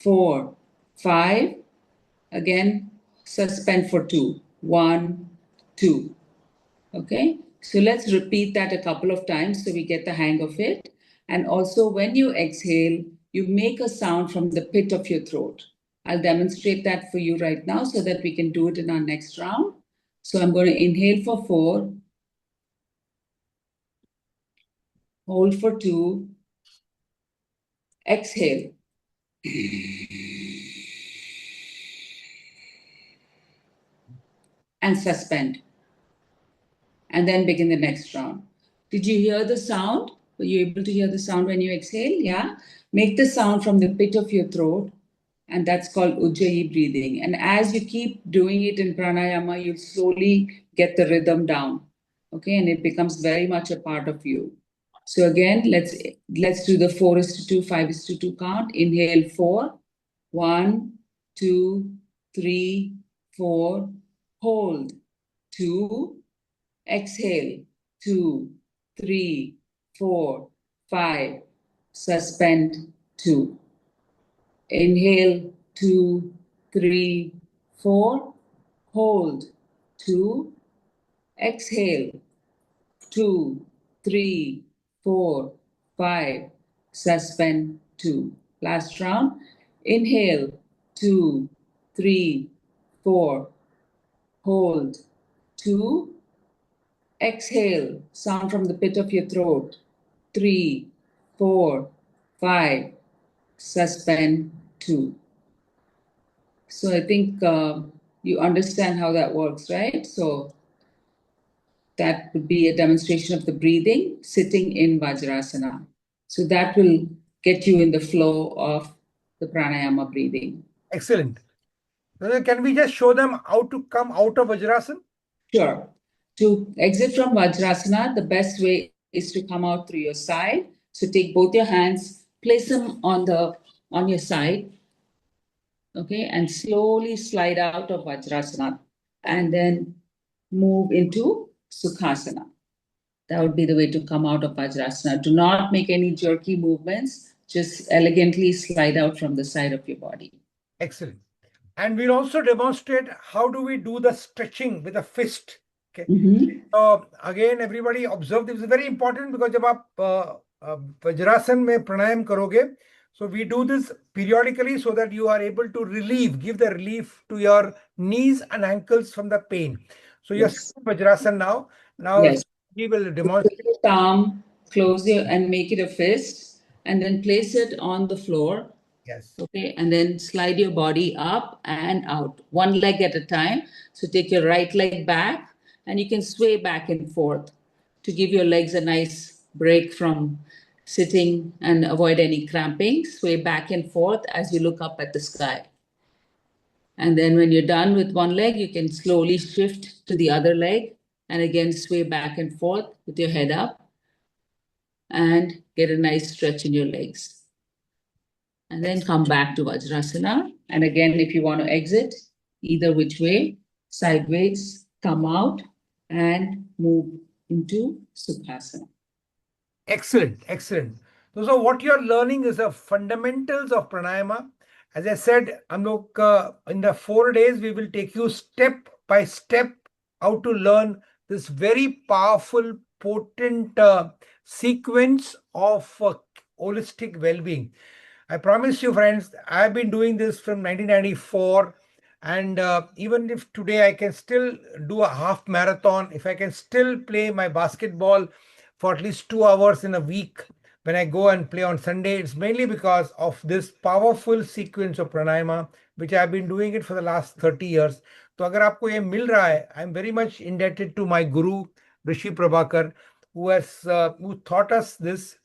4, 5. Again, suspend for 2. 1, 2. Okay, so let's repeat that a couple of times so we get the hang of it. And also, when you exhale, you make a sound from the pit of your throat. I'll demonstrate that for you right now so that we can do it in our next round. So I'm going to inhale for 4, hold for 2, exhale. And suspend. And then begin the next round. Did you hear the sound? Are you able to hear the sound when you exhale? Yeah. Make the sound from the pit of your throat, and that's called Ujjayi breathing. And as you keep doing it in pranayama, you'll slowly get the rhythm down. Okay, and it becomes very much a part of you. So again, let's do the 4:2, 5:2 count. Inhale 4. 1, 2, 3, 4. Hold. 2. Exhale. 2, 3, 4, 5. Suspend. 2. Inhale. 2, 3, 4. Hold. 2. Exhale. 2, 3, 4, 5. Suspend. 2. Last round. Inhale. 2, 3, 4. Hold. 2. Exhale. Sound from the pit of your throat. 3, 4, 5. Suspend. 2. So I think you understand how that works, right? So that would be a demonstration of the breathing sitting in Vajrasana. So that will get you in the flow of the pranayama breathing. Excellent. So can we just show them how to come out of Vajrasana? Sure. To exit from Vajrasana, the best way is to come out through your side. So take both your hands, place them on your side, okay, and slowly slide out of Vajrasana, and then move into Sukhasana. That would be the way to come out of Vajrasana. Do not make any jerky movements. Just elegantly slide out from the side of your body. Excellent. And we'll also demonstrate how do we do the stretching with a fist. Okay. So again, everybody observe this is very important because जब आप Vajrasana में प्राणायाम करोगे, so we do this periodically so that you are able to give the relief to your knees and ankles from the pain. So you're sitting Vajrasana now. Now Yes. we will demonstrate. Palm, close your and make it a fist, and then place it on the floor. Yes. Okay, and then slide your body up and out, one leg at a time. So take your right leg back, and you can sway back and forth to give your legs a nice break from sitting and avoid any cramping. Sway back and forth as you look up at the sky. And then when you're done with one leg, you can slowly shift to the other leg and again sway back and forth with your head up and get a nice stretch in your legs. And then come back to Vajrasana. And again, if you want to exit, either which way, sideways, come out and move into Sukhasana. Excellent, excellent. So what you're learning is the fundamentals of pranayama. As I said, in the 4 days, we will take you step by step how to learn this very powerful, potent sequence of holistic well-being. I promise you, friends, I've been doing this from 1994. And even if today I can still do a half marathon, if I can still play my basketball for at least 2 hours in a week when I go and play on Sunday, it's mainly because of this powerful sequence of pranayama, which I've been doing it for the last 30 years. So agar aapko ye mil raha hai, I'm very much indebted to my guru, Rishi Prabhakar, who taught us this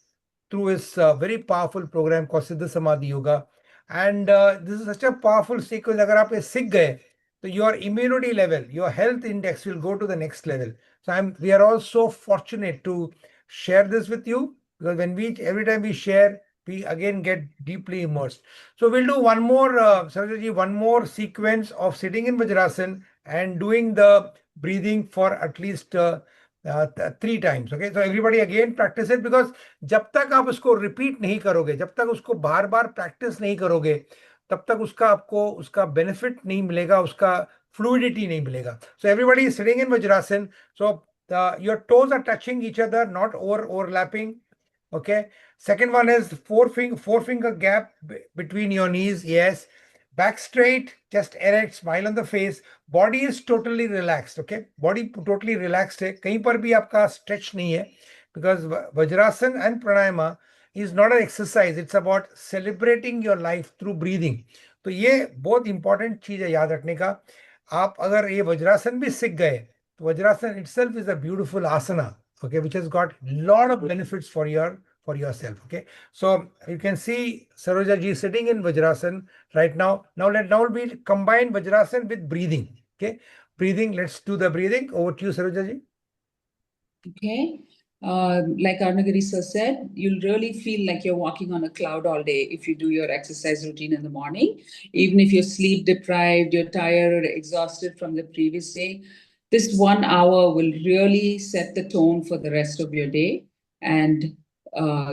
through his very powerful program called Siddha Samadhi Yoga. And this is such a powerful sequence. Agar aap ye sikh gaye, so your immunity level, your health index will go to the next level. So we are all so fortunate to share this with you, because every time we share, we again get deeply immersed. So we'll do one more, Sarojiji, one more sequence of sitting in Vajrasana and doing the breathing for at least 3 times. Okay, so everybody again practice it, because जब तक आप उसको repeat नहीं करोगे, जब तक उसको बार बार practice नहीं करोगे, तब तक आपको उसका benefit नहीं मिलेगा, उसका fluidity नहीं मिलेगा. So everybody is sitting in Vajrasana. So your toes are touching each other, not overlapping. Okay. Second one is four finger gap between your knees. Yes. Back straight, chest erect, smile on the face. Body is totally relaxed. Okay. Body totally relaxed है. कहीं पर भी आपका stretch नहीं है, because Vajrasana and Pranayama is not an exercise. It's about celebrating your life through breathing. तो ये बहुत important चीज है याद रखने का. आप अगर ये वज्रासन भी सीख गए, तो vajrasana itself is a beautiful asana, okay, which has got a lot of benefits for yourself. Okay, so you can see Saroja ji sitting in Vajrasan right now. Now we'll combine Vajrasan with breathing. Okay, breathing. Let's do the breathing. Over to you, Saroja ji. Okay. Like Arunaagiri sir said, you'll really feel like you're walking on a cloud all day if you do your exercise routine in the morning. Even if you're sleep deprived, you're tired or exhausted from the previous day, this 1 hour will really set the tone for the rest of your day. And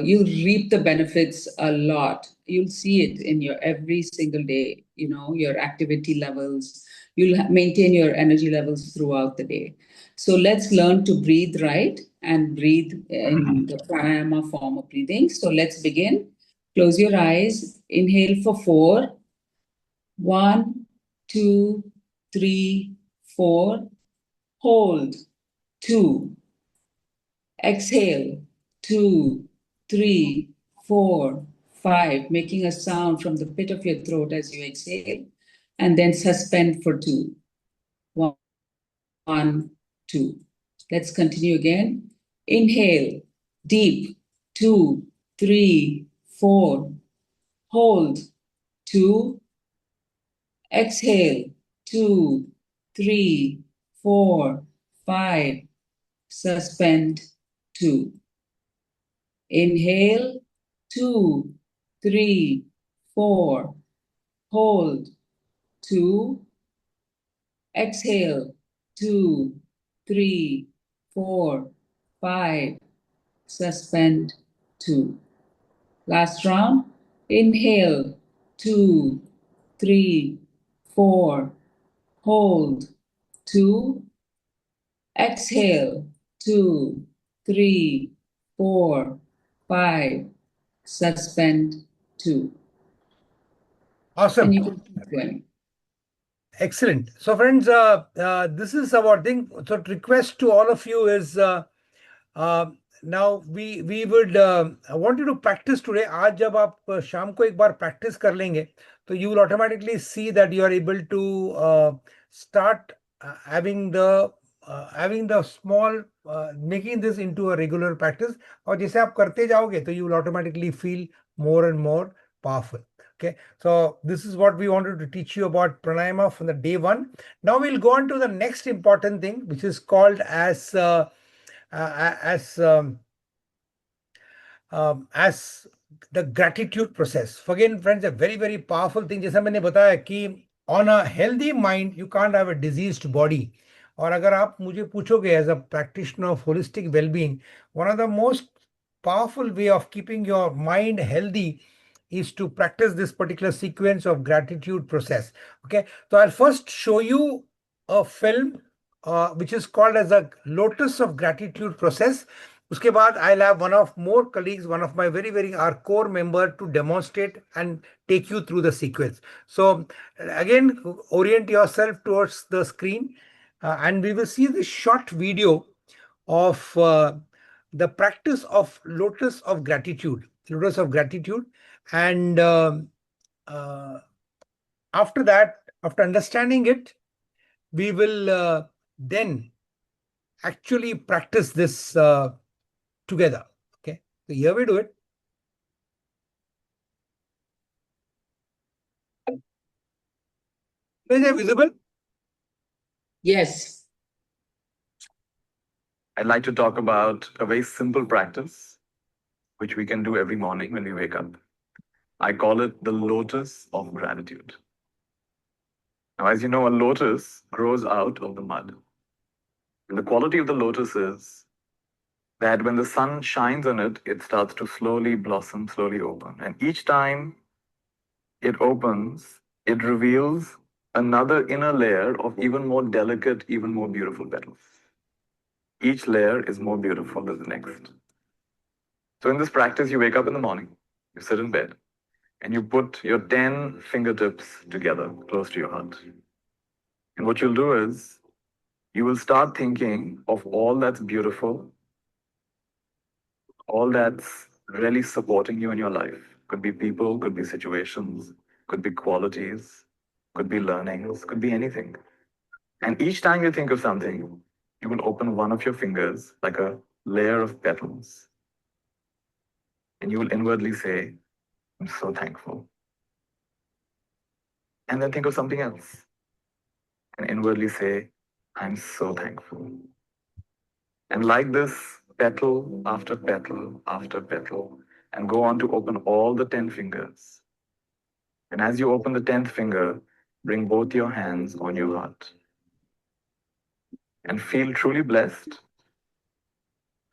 you'll reap the benefits a lot. You'll see it in your every single day, your activity levels. You'll maintain your energy levels throughout the day. So let's learn to breathe right and breathe in the pranayama form of breathing. So let's begin. Close your eyes. Inhale for 4. 1, 2, 3, 4. Hold. 2. Exhale. 2, 3, 4, 5. Making a sound from the pit of your throat as you exhale. And then suspend for 2. 1, 2. Let's continue again. Inhale, deep, 2, 3, 4. Hold, 2. Exhale, 2, 3, 4, 5. Suspend, 2. Inhale, 2, 3, 4. Hold, 2. Exhale, 2, 3, 4, 5. Suspend, 2. Last round. Inhale, 2, 3, 4. Hold, 2. Exhale, 2, 3, 4, 5. Suspend, 2. Awesome. And you can keep going. Excellent. So friends, this is our thing. So request to all of you is now we would I want you to practice today. आज जब आप शाम को एक बार practice कर लेंगे, तो you will automatically see that you are able to start having the small making this into a regular practice. और जैसे आप करते जाओगे, तो you will automatically feel more and more powerful. Okay, so this is what we wanted to teach you about pranayama from the day 1. Now we'll go on to the next important thing, which is called as the gratitude process. Again, friends, a very, very powerful thing. जैसा मैंने बताया कि on a healthy mind, you can't have a diseased body. और अगर आप मुझे पूछोगे as a practitioner of holistic well-being, one of the most powerful way of keeping your mind healthy is to practice this particular sequence of gratitude process. Okay, so I'll first show you a film which is called as a Lotus of Gratitude process. उसके बाद I'll have one of more colleagues, one of my very, very our core member to demonstrate and take you through the sequence. So again, orient yourself towards the screen and we will see this short video of the practice of Lotus of Gratitude. Lotus of Gratitude. And after that, after understanding it, we will then actually practice this together. Okay, so here we do it. Is it visible? Yes. I'd like to talk about a very simple practice which we can do every morning when we wake up. I call it the lotus of gratitude. Now, as you know, a lotus grows out of the mud. And the quality of the lotus is that when the sun shines on it, it starts to slowly blossom, slowly open. And each time it opens, it reveals another inner layer of even more delicate, even more beautiful petals. Each layer is more beautiful than the next. So in this practice, you wake up in the morning, you sit in bed, and you put your 10 fingertips together close to your heart. And what you'll do is, you will start thinking of all that's beautiful, all that's really supporting you in your life. Could be people, could be situations, could be qualities, could be learnings, could be anything. And each time you think of something, you will open one of your fingers like a layer of petals. And you will inwardly say, I'm so thankful. And then think of something else and inwardly say, I'm so thankful. And like this, petal after petal after petal, and go on to open all the 10 fingers. And as you open the 10th finger, bring both your hands on your heart. And feel truly blessed.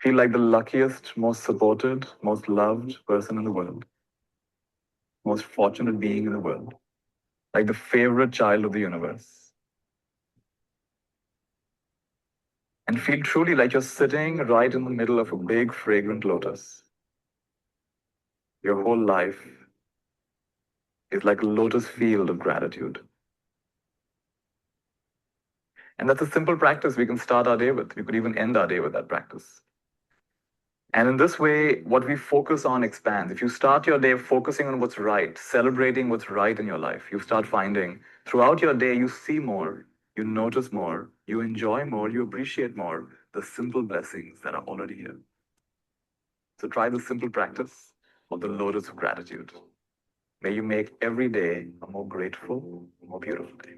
Feel like the luckiest, most supported, most loved person in the world. Most fortunate being in the world. Like the favorite child of the universe. And feel truly like you're sitting right in the middle of a big, fragrant lotus. Your whole life is like a lotus field of gratitude. And that's a simple practice we can start our day with. We could even end our day with that practice. And in this way, what we focus on expands. If you start your day focusing on what's right, celebrating what's right in your life, you start finding throughout your day, you see more, you notice more, you enjoy more, you appreciate more the simple blessings that are already here. So try the simple practice of the lotus of gratitude. May you make every day a more grateful, more beautiful day.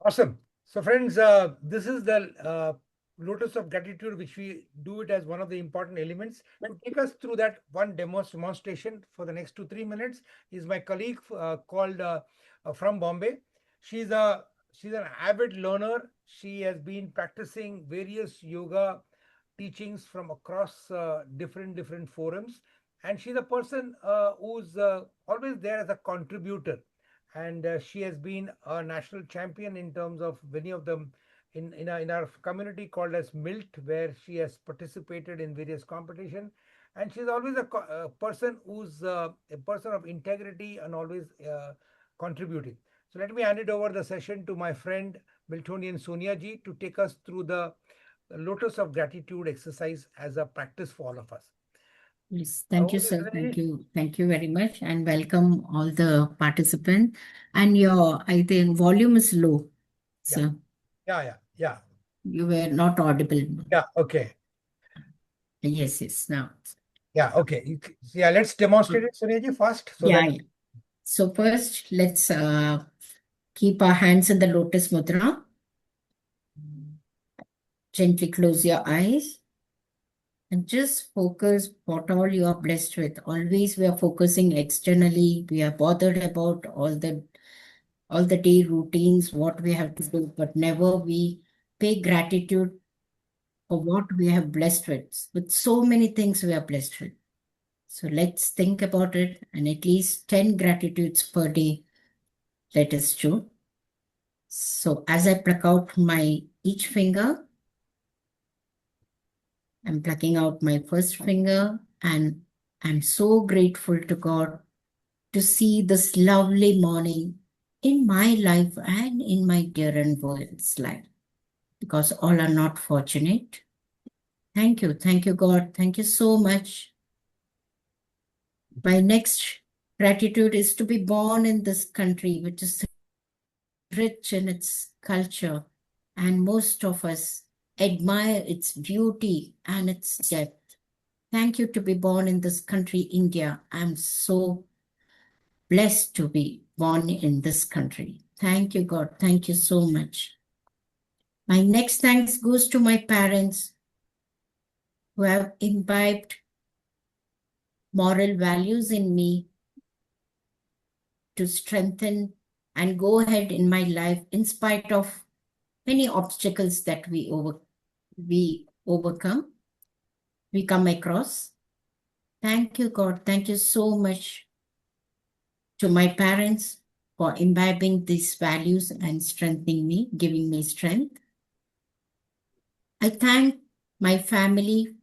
Awesome. So, friends, this is the lotus of gratitude, which we do it as one of the important elements. To take us through that one demonstration for the next 2-3 minutes is my colleague called from Bombay. She's an avid learner. She has been practicing various yoga teachings from across different forums, and she's a person who's always there as a contributor. And she has been a national champion in terms of many of them in our community called as MILT, where she has participated in various competition. And she's always a person who's a person of integrity and always contributing. So let me hand it over the session to my friend Miltonian Sonia ji to take us through the lotus of gratitude exercise as a practice for all of us. Yes, thank you, sir. Thank you. Thank you very much. And welcome all the participants. And your, I think, volume is low, sir. Yeah. You were not audible. Yeah, okay. Yes, now. Yeah, okay. Yeah, let's demonstrate it, Sonia ji, first. Yeah. So first, let's keep our hands in the lotus mudra. Gently close your eyes. And just focus what all you are blessed with. Always we are focusing externally. We are bothered about all the day routines, what we have to do, but never we pay gratitude for what we have blessed with. With so many things we are blessed with. So let's think about it, and at least 10 gratitudes per day let us do. So as I pluck out my each finger, I'm plucking out my first finger, and I'm so grateful to God to see this lovely morning in my life and in my dear and world's life, because all are not fortunate. Thank you, God. Thank you so much. My next gratitude is to be born in this country, which is rich in its culture, and most of us admire its beauty and its depth. Thank you to be born in this country, India. I'm so blessed to be born in this country. Thank you, God. Thank you so much. My next thanks goes to my parents who have imbibed moral values in me to strengthen and go ahead in my life in spite of many obstacles that we overcome, we come across. Thank you, God. Thank you so much to my parents for imbibing these values and strengthening me, giving me strength. I thank my family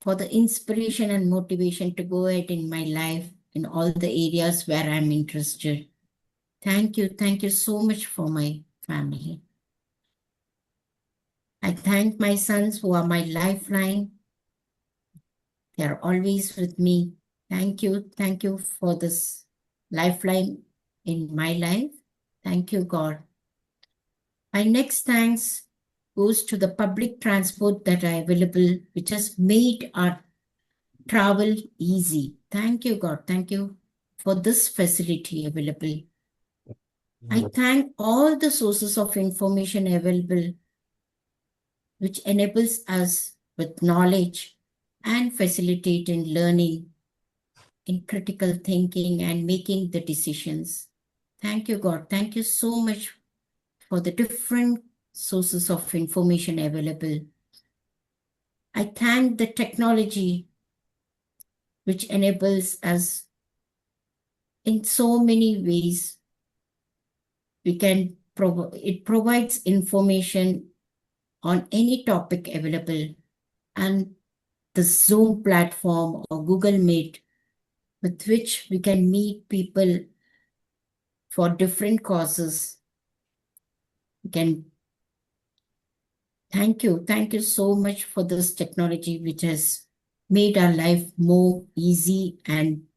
for the inspiration and motivation to go ahead in my life in all the areas where I'm interested. Thank you so much for my family. I thank my sons who are my lifeline. They are always with me. Thank you for this lifeline in my life. Thank you, God. My next thanks goes to the public transport that are available, which has made our travel easy. Thank you, God. Thank you for this facility available. I thank all the sources of information available, which enables us with knowledge and facilitating learning in critical thinking and making the decisions. Thank you, God. Thank you so much for the different sources of information available. I thank the technology which enables us in so many ways. It provides information on any topic available, and the Zoom platform or Google Meet, with which we can meet people for different causes. Thank you so much for this technology, which has made our life more easy. And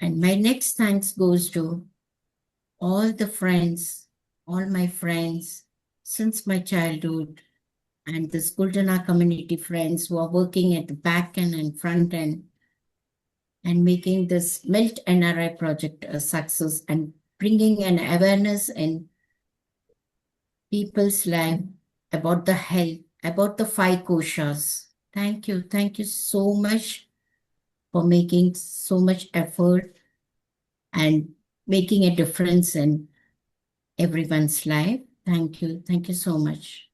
my next thanks goes to all my friends since my childhood, and the Guldana community friends who are working at the back end and front end and making this MELT NRI project a success and bringing an awareness in people's life about the health, about the 5 koshas. Thank you. Thank you so much for making so much effort and making a difference in everyone's life. Thank you. Thank you so much.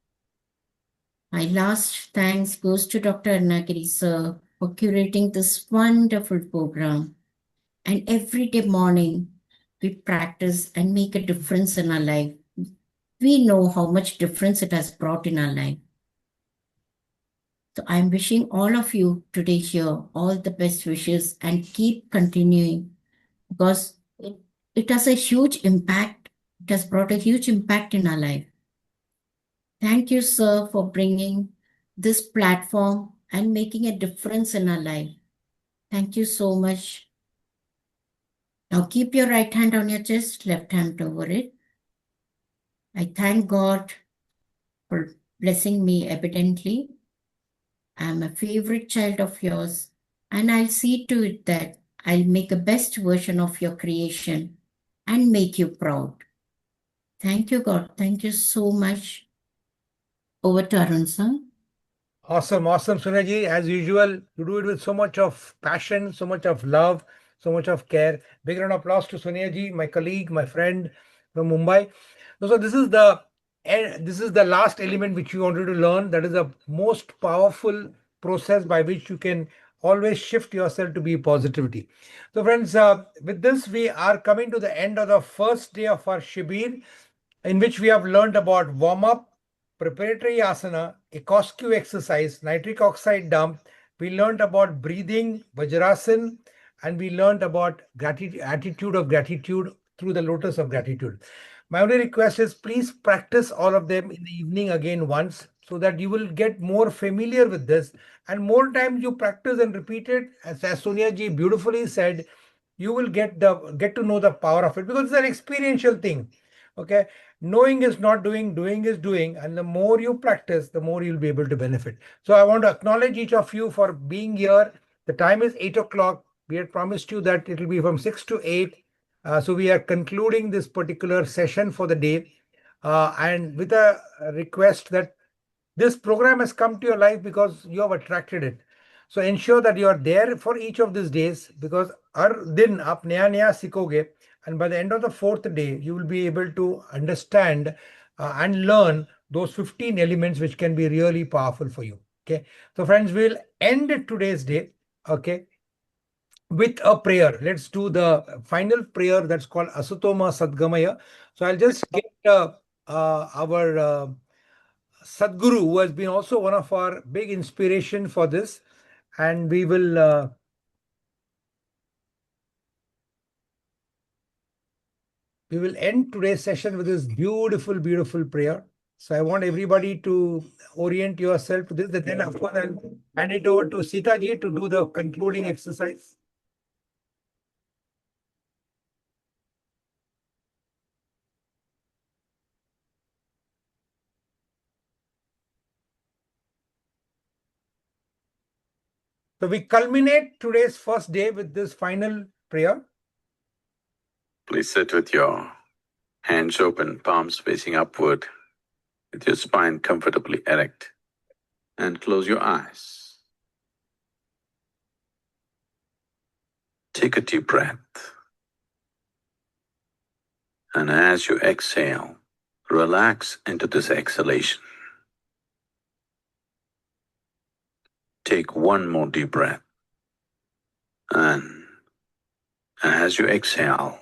My last thanks goes to Dr. Arunaagiri sir for curating this wonderful program. And every day morning, we practice and make a difference in our life. We know how much difference it has brought in our life. So I'm wishing all of you today here all the best wishes and keep continuing, because it has a huge impact. It has brought a huge impact in our life. Thank you, sir, for bringing this platform and making a difference in our life. Thank you so much. Now keep your right hand on your chest, left hand over it. I thank God for blessing me evidently. I'm a favorite child of yours, and I'll see to it that I'll make a best version of your creation and make you proud. Thank you, God. Thank you so much. Over to Arun, sir. Awesome, Sunaji. As usual, you do it with so much of passion, so much of love, so much of care. Big round of applause to Sonia ji, my colleague, my friend from Mumbai. So this is the last element which you wanted to learn. That is the most powerful process by which you can always shift yourself to be positivity. So friends, with this, we are coming to the end of the first day of our Shibir, in which we have learned about warm-up, preparatory asana, a coscu exercise, nitric oxide dump. We learned about breathing, Vajrasan, and we learned about attitude of gratitude through the lotus of gratitude. My only request is please practice all of them in the evening again once, so that you will get more familiar with this. And more times you practice and repeat it, as Sonia ji beautifully said, you will get to know the power of it, because it's an experiential thing. Okay, knowing is not doing, doing is doing, and the more you practice, the more you'll be able to benefit. So I want to acknowledge each of you for being here. The time is 8 o'clock. We had promised you that it will be from 6 to 8. So we are concluding this particular session for the day, and with a request that this program has come to your life because you have attracted it. So ensure that you are there for each of these days, because har din aap naya naya sikhoge, and by the end of the 4th day, you will be able to understand and learn those 15 elements which can be really powerful for you. Okay, so friends, we'll end today's day, okay, with a prayer. Let's do the final prayer that's called Asutoma Sadgamaya. So I'll just get our Sadguru, who has been also one of our big inspiration for this, and we will end today's session with this beautiful prayer. So I want everybody to orient yourself to this. And then of course I'll hand it over to Sita ji to do the concluding exercise. So we culminate today's first day with this final prayer. Please sit with your hands open, palms facing upward, with your spine comfortably erect, and close your eyes. Take a deep breath. And as you exhale, relax into this exhalation. Take one more deep breath. And as you exhale,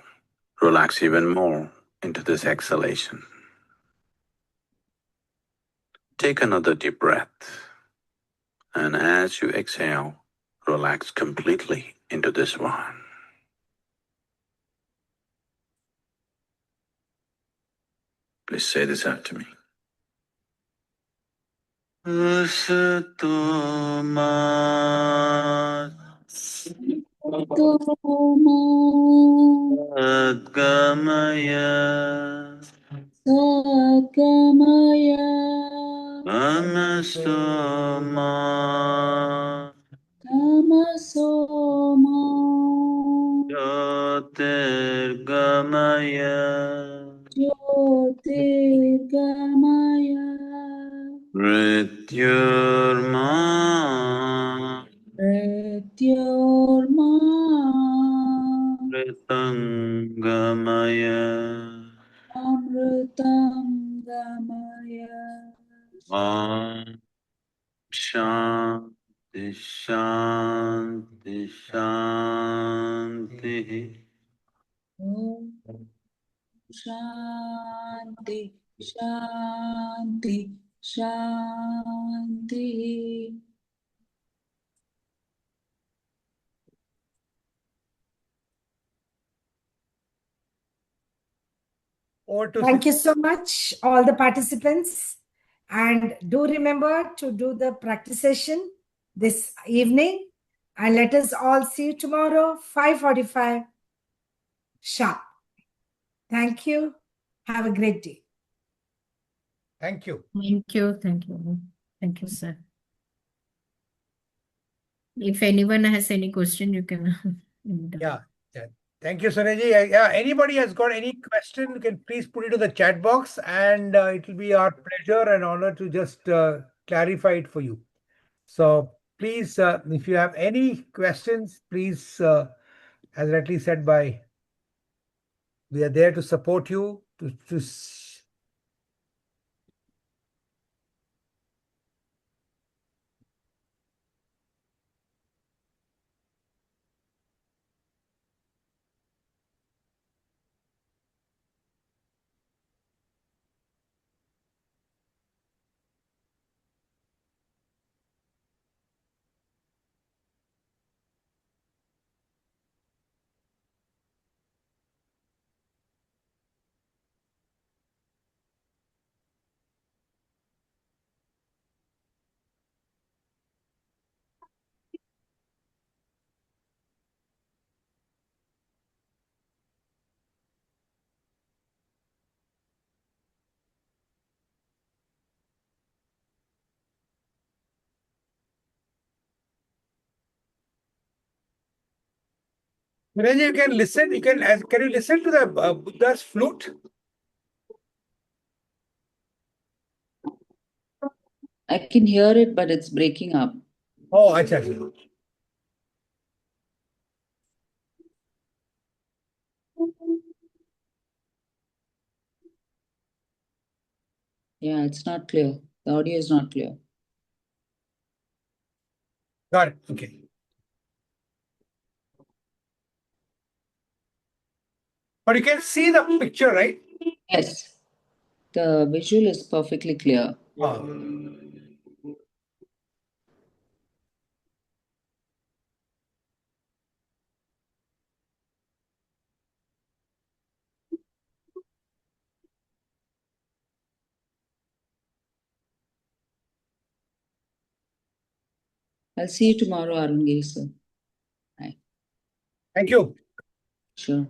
relax even more into this exhalation. Take another deep breath. And as you exhale, relax completely into this one. Please say this after me. Sadgamaya Sadgamaya Tamasoma Tamasoma Jyotirgamaya Jyotirgamaya Mrityurma Mrityorma Mritangamaya Amritam Gamaya. Om Shanti Shanti Shanti. Om Shanti Shanti Shanti. Over to Thank you so much, all the participants. And do remember to do the practice session this evening. And let us all see you tomorrow, 5:45 sharp. Thank you. Have a great day. Thank you. Thank you. Thank you. Thank you, sir. If anyone has any question, you can. Yeah. Thank you, Soneji. Yeah, anybody has got any question, you can please put it in the chat box, and it will be our pleasure and honor to just clarify it for you. So please, if you have any questions, please, as rightly said by, we are there to support you, to Soneji, you can listen. Can you listen to the Buddha's flute? I can hear it, but it's breaking up. Oh, acha, acha. Yeah, it's not clear. The audio is not clear. Got it. Okay. But you can see the picture, right? Yes, the visual is perfectly clear. Ah. I'll see you tomorrow, Arunaagiri sir. Bye. Thank you. Sure.